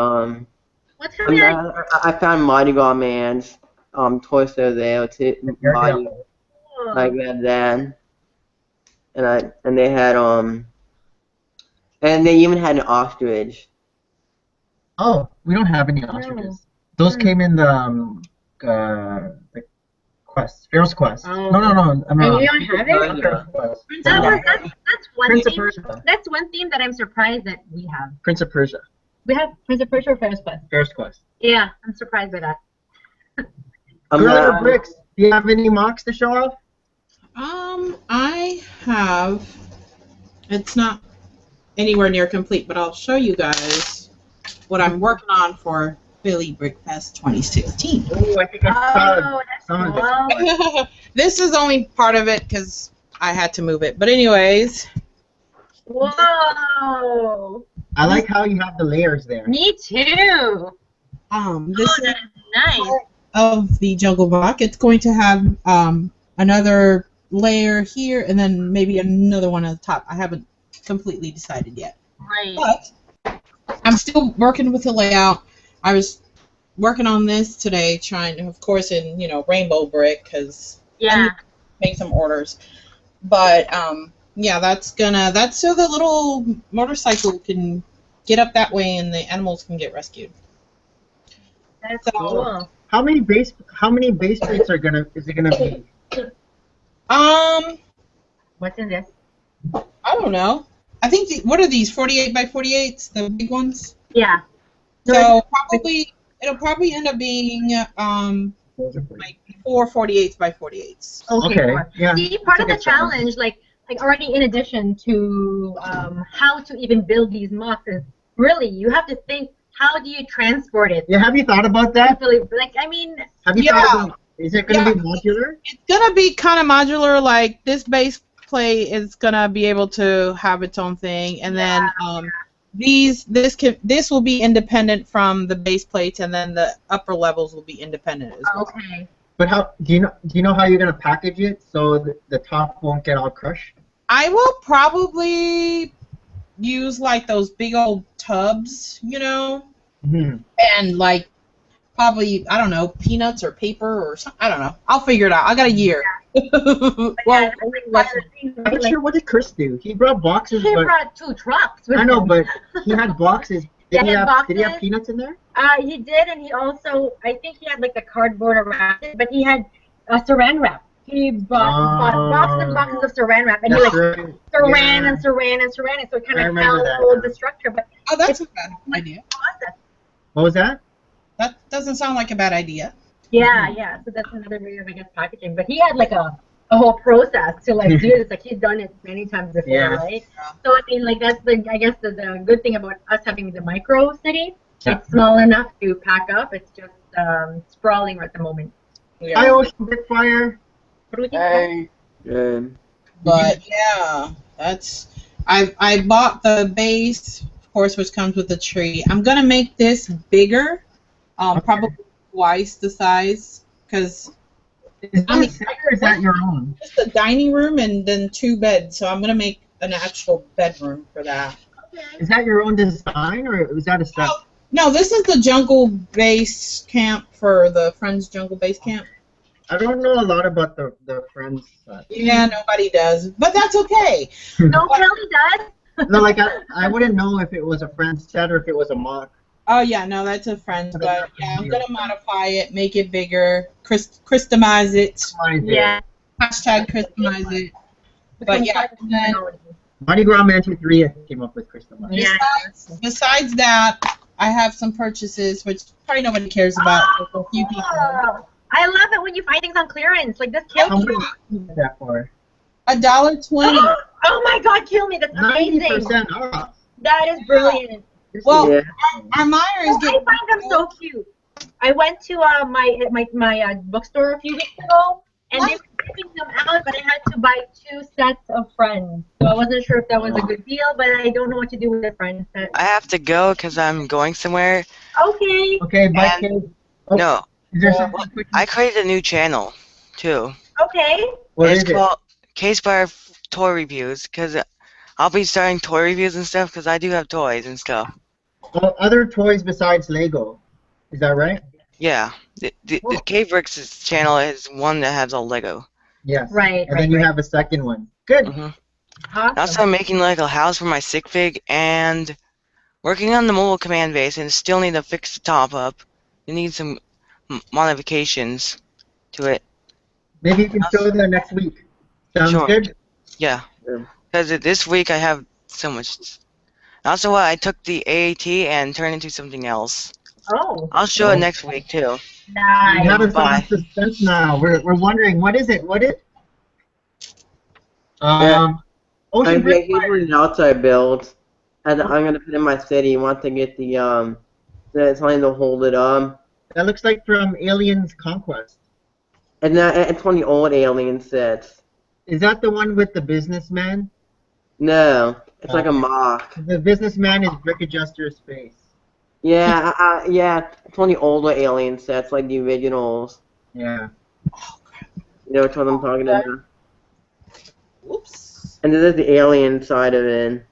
What's coming out? I found Mardi Gras Man's torso there too. Mardi, like that. And they had and they even had an ostrich. Oh, we don't have any ostriches. Those came in the Quest, Pharaoh's Quest. Oh. No. I'm And wrong. you don't have it? Pharaoh's Quest. That's one Prince of theme. Persia. That's one theme that I'm surprised that we have. Prince of Persia. We have Prince of Persia or Pharaoh's Quest? Pharaoh's Quest. Yeah, I'm surprised by that. Gorilla Bricks. Do you have any MOCs to show off? I have. It's not anywhere near complete, but I'll show you guys what I'm working on for Philly Brick Fest 2016. Oh, I think I saw that's some of cool. This is only part of it because I had to move it. But anyways, Whoa! I like how you have the layers there. Me too. this Oh, is that's nice. part of the Jungle Book. It's going to have another layer here and then maybe another one on the top. I haven't completely decided yet. Right. But I'm still working with the layout. I was working on this today, trying to, of course, in rainbow brick because Yeah. make some orders. But yeah, that's so the little motorcycle can get up that way and the animals can get rescued. That's So- cool. How many base plates is it gonna be? What's in this? I don't know. I think what are these 48 by 48s, the big ones? Yeah. So it'll probably end up being like 4 48s by 48s. Okay, Sure. yeah. See, part of the That's a good challenge. challenge, like already in addition to how to even build these MOCs, is really you have to think, how do you transport it? Yeah, have you thought about that? Really, like, I mean, Have you Yeah. thought about, is it gonna be modular? It's gonna be kind of modular. Like this base plate is gonna be able to have its own thing, and then this will be independent from the base plates, and then the upper levels will be independent as well. okay. But how do you know how you're gonna package it so the top won't get all crushed? I will probably use like those big old tubs, Mm-hmm. and like probably, I don't know, peanuts or paper or something. I don't know. I'll figure it out. I got a year. But Well, yeah, one of the things, I'm not like, sure what did Chris do. He brought boxes, he but brought 2 trucks with I know, him. but he had boxes. Yeah, Did he he had have boxes. peanuts in there? He did, and he also, I think he had like the cardboard around it, but he had saran wrap. He bought boxes and boxes of saran wrap, and he That's like right. saran Yeah. and saran and saran it, so it I kind of remember that held now. the structure. But oh, that's a bad idea. process. What was that? That doesn't sound like a bad idea. Yeah. So that's another way of, I guess, packaging. But he had like a whole process to like do this. Like he's done it many times before, Yeah. right? So I mean, like that's I guess the good thing about us having the micro city. Yeah. It's small enough to pack up. It's just sprawling at the moment. Hi, Ocean Brickfire. What do we think? Hey. Good. But yeah, I bought the base, of course, which comes with the tree. I'm gonna make this bigger, probably twice the size, because Is that set or is that your own? it's a dining room and then 2 beds. So I'm gonna make an actual bedroom for that. Is that your own design or was that a set? No, this is the jungle base camp for the Friends Jungle Base Camp. I don't know a lot about the Friends set. Yeah, nobody does, but that's okay. No, Kelly does. No, like I wouldn't know if it was a Friends set or if it was a mock. Oh yeah, no, that's a Friends, but yeah, I'm gonna modify it, make it bigger, customize it. Mine did. Yeah. Hashtag customize it. But yeah, and then Mardi Gras Mansion 3 came up with Crystal Mine. Yeah. besides that, I have some purchases, which probably nobody cares about. A few people. Oh, I love it when you find things on clearance. Like this kills How much me. did you get that for? $1.20. Oh my god, kill me. That's amazing. 90% off. That is brilliant. Well, Yeah. our Meyer is I getting. find them so cute. I went to my bookstore a few weeks ago, and they were giving them out, but I had to buy 2 sets of Friends. So I wasn't sure if that was a good deal, but I don't know what to do with the Friends set. I have to go because I'm going somewhere. Okay. Okay, bye, And- kid. Oh, No, is there something quick? I created a new channel too. Okay. What It's is it? called Case Bar Toy Reviews because I'll be starting toy reviews and stuff because I do have toys and stuff. Well, other toys besides Lego. Is that right? Yeah, the Cave Bricks' channel is one that has all Lego. Yes. Right, And then you have a second one. Good. hmm Awesome. Also, I'm making like a house for my sick pig and working on the mobile command base and still need to fix the top up. You need some modifications to it. Maybe you can show that next week. Sounds Sure. good? Yeah, Yeah. because this week I have so much. Also, I took the AAT and turned into something else. Oh, I'll show it next week too. We nice. have it Bye. in suspense now. We're wondering, what is it? What is Yeah. Ocean I'm Brick getting an outside build, and I'm gonna put in my city. Want to get the something to hold it up. That looks like from Aliens Conquest. And it's one of the old alien sets. Is that the one with the businessman? No, it's like a mock. The businessman is Brick Adjuster's face. Yeah, yeah, it's one of the older alien sets, like the originals. Yeah. You know what I'm talking about? Oops. And this is the alien side of it.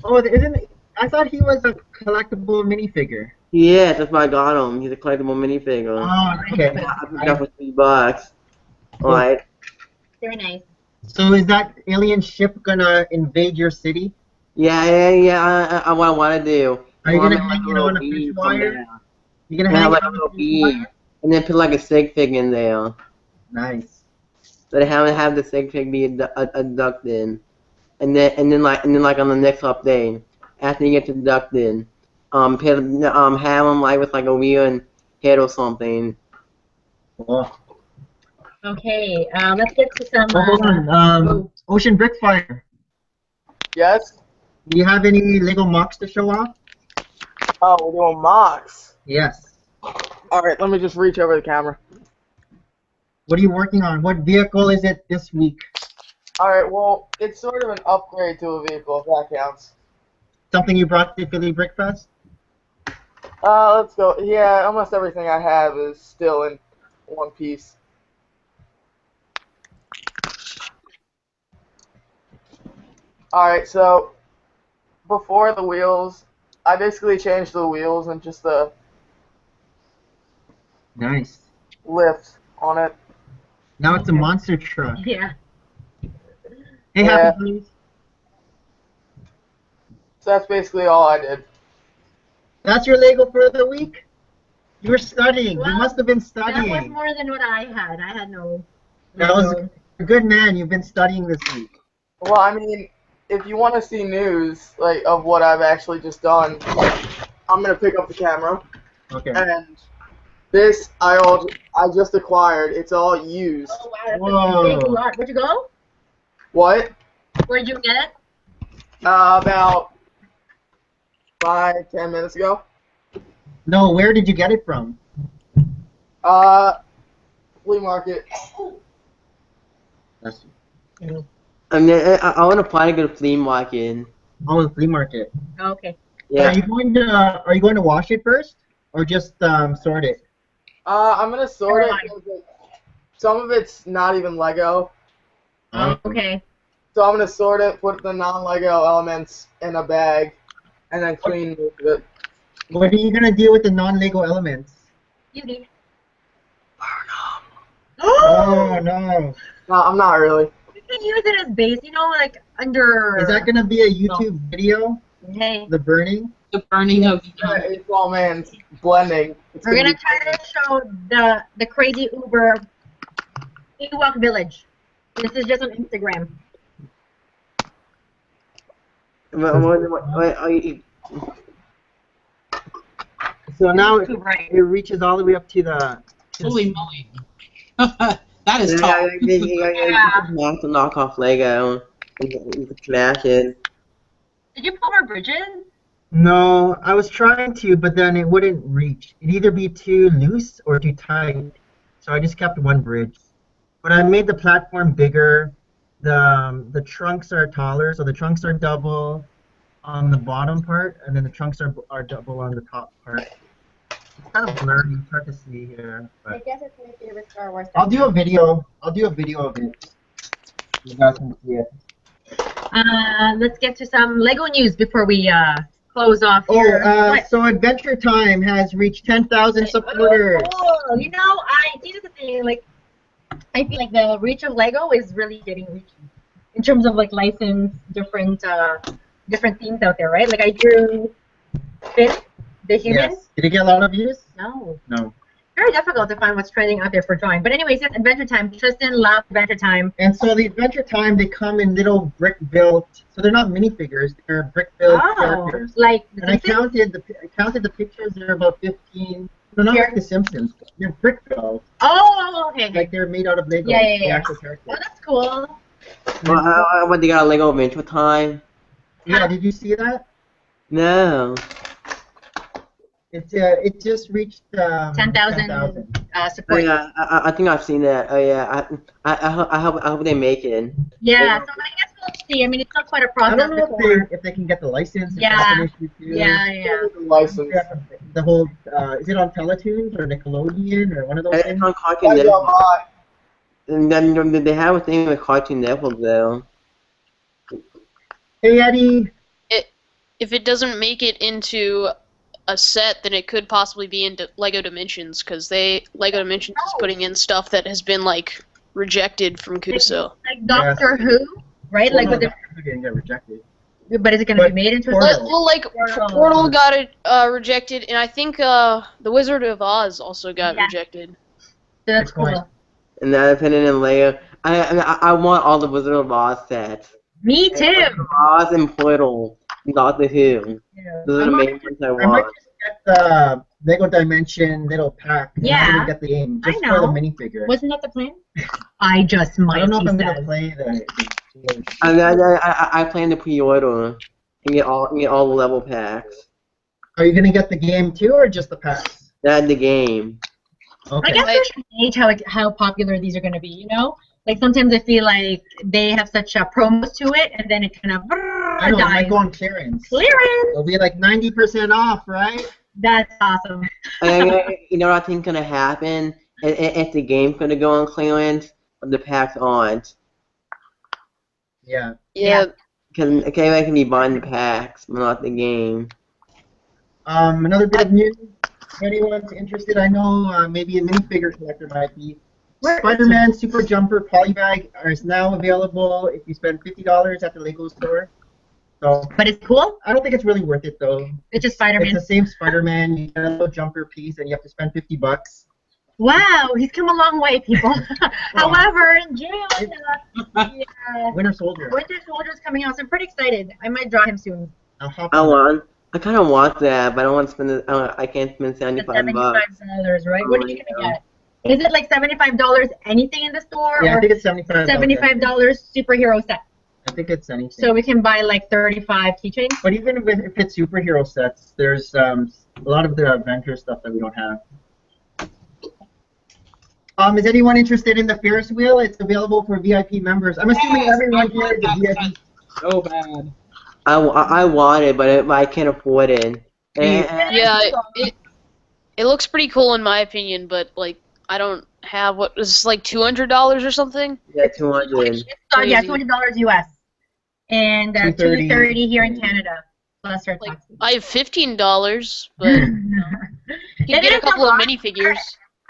Oh, isn't it? I thought he was a collectible minifigure. Yeah, that's why I got him. He's a collectible minifigure. Oh, okay. I picked it up for $3. Alright. Very nice. So is that alien ship gonna invade your city? Yeah. I want to do. Are you I wanna gonna make hang a it little on a beam fish from wire? there. You're gonna Yeah, hang like it a on little a fish beam. wire? And then put like a sig pig in there. Nice. So they have the sig pig be abducted. And then like on the next update, after you get abducted, have them like with like a weird head or something. Cool. Okay, let's get to some. Oh, hold on. Ocean Brickfire. Yes? Do you have any Lego MOCs to show off? Oh, we're doing mocks. Yes. Alright, let me just reach over the camera. What are you working on? What vehicle is it this week? Alright, well, it's sort of an upgrade to a vehicle, if that counts. Something you brought to Philly Brick Fest? Let's go. Yeah, almost everything I have is still in one piece. Alright, so before the wheels, I basically changed the wheels and just the Nice. lift on it. Now it's a monster truck. Yeah. Hey, Yeah. Happy Please. So that's basically all I did. That's your Lego for the week? You were studying. Well, you must have been That studying. was more than what I had. I had no. That was a good man. You've been studying this week. Well, I mean, if you want to see news like of what I've actually just done, I'm gonna pick up the camera. Okay. And this I just acquired. It's all used. Oh wow, that's Whoa. a big lot. Where'd you go? What? Where'd you get it? About 5-10 minutes ago. No, where did you get it from? Flea market. That's I mean, I want to apply to go to flea market. oh, the flea market. Oh, okay. Yeah. Are you going to wash it first, or just sort it? I'm gonna sort it. Alright. 'Cause some of it's not even Lego, Oh, okay. so I'm gonna sort it, put the non-Lego elements in a bag, and then clean most of it. What are you gonna do with the non-Lego elements? Beauty. Oh no! No, I'm not really. You can use it as base, you know, like under. Is that gonna be a YouTube video? Hey. The burning? The burning of. It's all man's blending. It's We're gonna be- try to show the crazy Uber Ewok Village. This is just on Instagram. So now it, YouTube, right? it reaches all the way up to the. Holy moly. That is tall. Smash the knockoff Lego. You can smash it. Did you pull more bridges? No, I was trying to, but then it wouldn't reach. It'd either be too loose or too tight. So I just kept one bridge. But I made the platform bigger. The trunks are taller, so the trunks are double on the bottom part, and then the trunks are double on the top part. It's kind of blurry, it's hard to see here. I But guess it's my favorite Star Wars. I'll do a video. I'll do a video of it. You guys can see it. Let's get to some Lego news before we close off Oh, here. so Adventure Time has reached 10,000 supporters. Oh, you know, I see the thing. Like, I feel like the reach of Lego is really getting reachy in terms of like license, different themes out there, right? Like I drew Finn, the human. Yes. Did it get a lot of views? No. No. Very difficult to find what's trending out there for drawing. But anyways, yes, Adventure Time. Tristan loved Adventure Time. And so the Adventure Time, they come in little brick-built, so they're not minifigures, they're brick-built characters. Like the And I Simpsons? counted the pictures, there are about 15. They're not like the Simpsons. They're brick-built. Oh, okay. Like they're made out of Lego. Yeah, yeah, the yeah. actual Oh, characters. that's cool. What, they got a Lego Adventure Time? Yeah, did you see that? No. It just reached 10,000 Oh, support. yeah, I think I've seen that. Oh yeah, I hope they make it. Yeah, so I guess we'll see. I mean, it's not quite a I process don't know before. if they can get the license. If Yeah. that's an issue too. Yeah. License. The whole is it on Teletoons or Nickelodeon or one of those It's things? on Cartoon Network. And then they have a thing with Cartoon Network though. Hey Eddie. If it doesn't make it into a set, then it could possibly be into Lego Dimensions, because Lego Dimensions is putting in stuff that has been like rejected from Kuso. Like Doctor Who, right? Like, with it didn't get rejected. but is it going to be made into a Portal. set? Well, like Portal got it rejected, and I think The Wizard of Oz also got rejected. So that's Good point. cool. And now they're putting in Lego. I want all the Wizard of Oz sets. Me too. Oz and Portal. Doctor Who. Yeah. Those are the main ones I I might want. just get the Lego Dimension little pack. And Yeah. I'm gonna get the game just I for the know. minifigure. Wasn't that the plan? I just might. I don't know if he I'm gonna says. play the I plan to pre-order and get all the level packs. Are you gonna get the game too, or just the packs? That's the game. I Okay. guess we should gauge how popular these are going to be, you know? Like, sometimes I feel like they have such promos to it, and then it kind of I know, it might dies. go on clearance. Clearance! It'll be like 90% off, right? That's awesome. You know what I think gonna happen? If the game's gonna go on clearance, but the packs aren't. Yeah. Yeah. Because I can be buying the packs, but not the game. Another bit of news. If anyone's interested, I know maybe a minifigure collector might be. Spider-Man Super Jumper Polybag is now available if you spend $50 at the Lego store. So But it's cool. I don't think it's really worth it though. It's just Spider-Man. It's the same Spider-Man. You get a little jumper piece, and you have to spend $50. Wow, he's come a long way, people. However, in June, Winter Soldier. Winter Soldier's coming out, so I'm pretty excited. I might draw him soon. I'll hop I on. want. I kind of want that, but I don't want to spend it. I can't spend It's $75. $75, right? What are you gonna get? Is it like $75 anything in the store, Yeah, I or think it's $75. $75 superhero set? I think it's anything. So we can buy like 35 keychains. But even if it's superhero sets, there's a lot of the Avengers stuff that we don't have. Is anyone interested in the Ferris wheel? It's available for VIP members. I'm assuming everyone here is a VIP. So bad. I want it, but I can't afford it. Yeah, it looks pretty cool in my opinion, but like I don't have what is this, like $200 or something? Yeah, 200. Yeah, $200 US, and $230 $230 here in Canada, plus our Like taxes. I have $15, but you can get a couple of minifigures.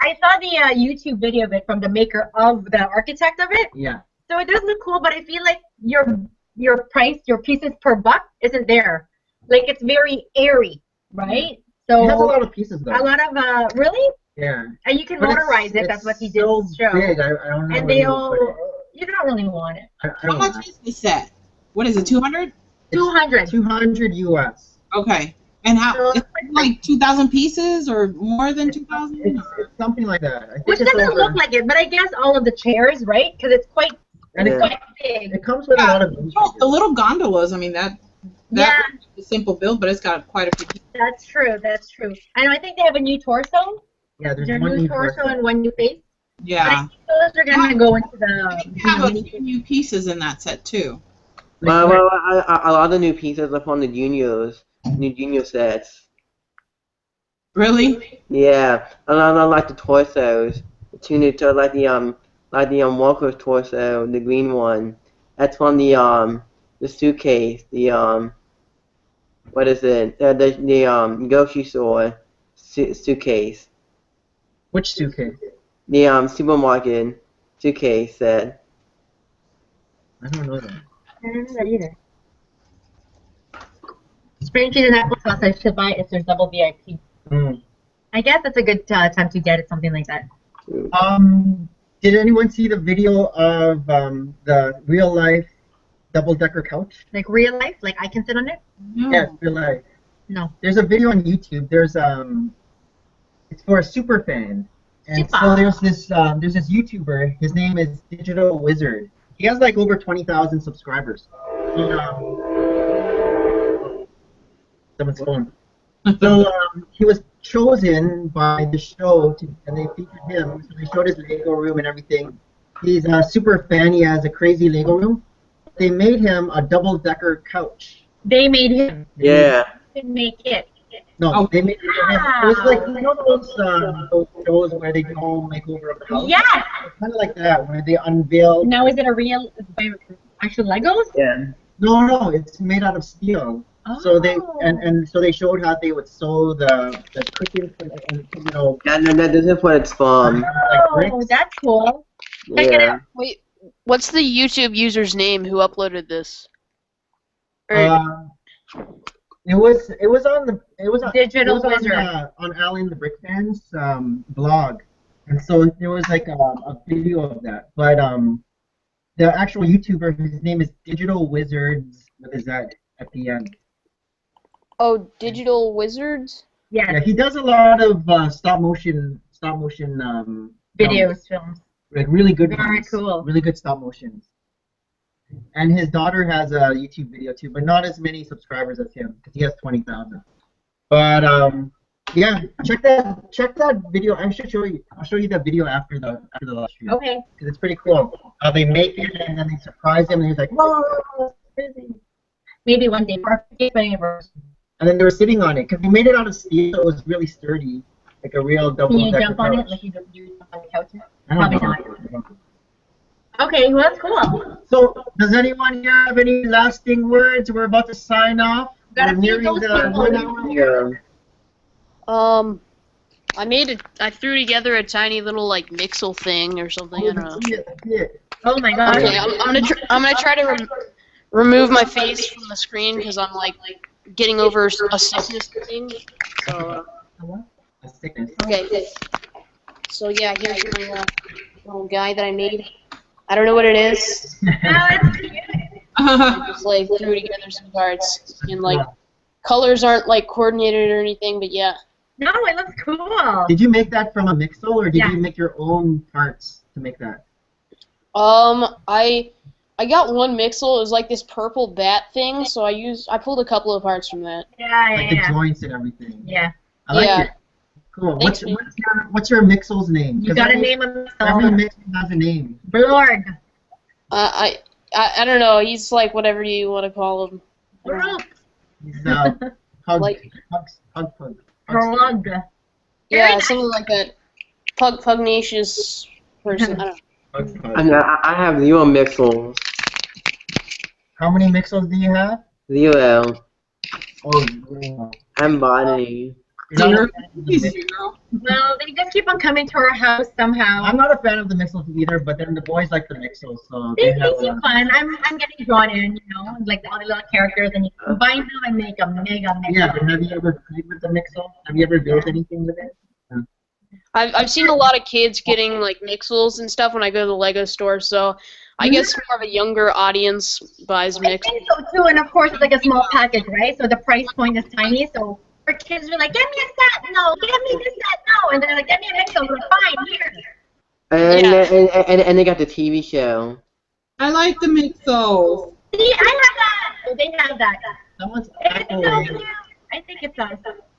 I saw the YouTube video of it from the maker of the architect of it. Yeah. So it does look cool, but I feel like your price, your pieces per buck isn't there. Like it's very airy, right? So It has a lot of pieces though. a lot of really? Yeah. And you can But motorize it. That's what he did so show. big. I don't know. And where they you would all, put it. you don't really want it. I How don't much know. is the set? What is it? 200? 200. 200 US. Okay. And how? So It's like 2,000 pieces or more than 2,000? It's something like that. I think Which it's doesn't over. look like it, but I guess all of the chairs, right? Because it's quite, And it's Yeah. quite big. it comes with a Yeah, lot of. the little gondolas. I mean that. Yeah. Was a simple build, but it's got quite a few pieces. That's true. That's true. And I think they have a new torso. Yeah, there's There's a one new new torso torso. and one new face. But I Yeah. think those are gonna go into the. They have a few new pieces in that set too. Well, a lot of new pieces are from the juniors, new junior sets. Really? Yeah, and I like the torsos. The two new like the Walker's torso, the green one. That's from the suitcase. The what is it? The grocery store suitcase. Which suitcase? The supermarket suitcase set. I don't know that. I don't know that either. Spring cheese and applesauce. I should buy it if there's double VIP. Mm. I guess that's a good time to get it, something like that. Did anyone see the video of the real life double-decker couch? Like real life, like I can sit on it. No. Yes, real life. No. There's a video on YouTube. There's it's for a super fan, and Super. so there's this YouTuber. His name is Digital Wizard. He has like over 20,000 subscribers. Someone's phone. So he was chosen by the show, and they featured him. So they showed his Lego room and everything. He's a super fan. He has a crazy Lego room. They made him a double-decker couch. They made him. Yeah. They make it. No, Oh. they made it. It was like, you know those shows where they go make over a house? Yes. Kind of like that, where they unveil. Now is it a real actual Legos? Yeah. No, it's made out of steel. So they so they showed how they would sew the cushions and you know. That isn't what it's from. like Oh, bricks. that's cool. Check it Yeah. out. Wait, what's the YouTube user's name who uploaded this? Or, It was on Digital it was Wizard. on Alan the Brick Fan's blog, and so there was like a video of that. But the actual YouTuber, his name is Digital Wizards with a Z at the end. oh, Digital Wizards? Yeah. Yeah, he does a lot of stop motion Videos, films. like really good Very ones, cool. really good stop motions. And his daughter has a YouTube video too, but not as many subscribers as him because he has 20,000. But yeah, check that video. I should show you. I'll show you the video after the live stream Okay. because it's pretty cool. How they make it and then they surprise him and he's like, whoa, it's crazy. Maybe one day for our 50th anniversary. And then they were sitting on it because they made it out of steel. So it was really sturdy, like a real double. Can you jump on it like you jump on the couch? I don't Probably know. Okay, well that's cool. So, does anyone here have any lasting words? We're about to sign off. Gotta We're feed nearing those the people. 1 hour. Yeah. I threw together a tiny little like mixel thing or something. I don't know. Yeah. Oh my god. Okay, I'm gonna try to remove my face from the screen because I'm like getting over a sickness thing. So A sickness. okay. So yeah, here's my little guy that I made. I don't know what it is. Oh, that's cute. I just like threw together some parts and like colors aren't like coordinated or anything, but yeah. No, it looks cool. Did you make that from a mixel, or did Yeah. you make your own parts to make that? I got one mixel. It was like this purple bat thing, so I pulled a couple of parts from that. Yeah, Like the joints and everything. Yeah. I like Yeah. it. Cool. Thanks, What's your mixel's name? You gotta name him. Every mixel has a name. Blorg. I don't know. He's like whatever you want to call him. Blorg. He's Pug. Like- Pug. Blorg. Yeah, something like that. Pugnacious person. I don't know. I have 0 mixels. How many mixels do you have? 0. Oh, zero. I'm botany. You're not a fan of the He's mix- zero. Well, they just keep on coming to our house somehow. I'm not a fan of the mixels either, but then the boys like the mixels, so They they have seem fun. I'm getting drawn in, you know, like all the little characters, and you combine them and make a mega mix. Yeah, but have you ever played with the mixel? Have you ever built anything with it? I've seen a lot of kids getting like Mixels and stuff when I go to the Lego store, so I guess more of a younger audience buys I Mixels. think so too, and of course it's like a small package, right? So the price point is tiny, so for kids are like, get me a set, no, get me this set, no, and they're like, get me a Mixel, we're like, fine, here. And they got the TV show. I like the Mixels. See, I have that. So they have that. Someone's It's so echoing. cute. I think it's us.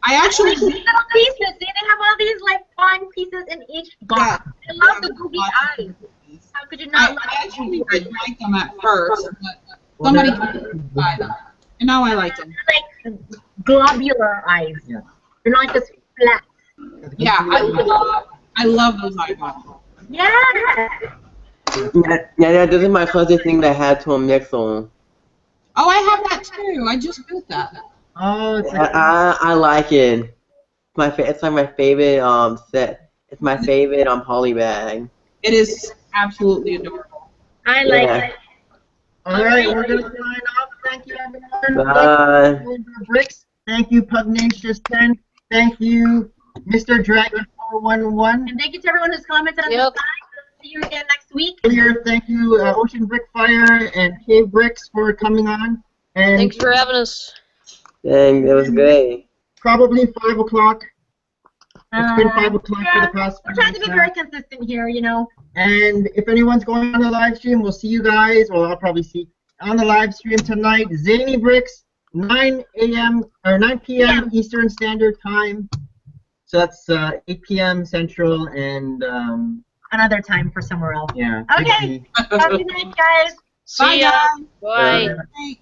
I actually These little pieces. See, they have all these like fun pieces in each box. I love the goofy eyes. How could you not love I the actually goofy didn't eyes? like them at first, but somebody couldn't buy them. And now I like them. They're like globular eyes. Yeah. They're not just flat. Yeah, I love those eyeballs. Yeah. Yeah, this is my closest thing that I had to a Mixel. Oh, I have that too. I just built that. Oh, it's like, I like it. It's like my favorite set. It's my favorite holly bag. It is absolutely adorable. I like Yeah. it. all right, we're gonna sign off. Thank you, everyone. Bye. Thank you, Bricks. Thank you, Pugnacious 10. Thank you, Mr. Dragon 411. And thank you to everyone who's commented on Yep. the side. See you again next week. Here, thank you, Ocean Brick Fire and Cave Bricks for coming on. And Thanks for having us. Dang, it was great. probably 5 o'clock. It's been 5 o'clock for the past We're few trying to weeks be now. very consistent here, you know. And if anyone's going on the live stream, we'll see you guys. Well, I'll probably see on the live stream tonight. Zany Bricks, 9 a.m. or 9 p.m. Eastern Standard Time. So that's 8 p.m. Central and Another time for somewhere else. yeah. Okay. Have a good night, guys. See ya. guys. Bye. Bye.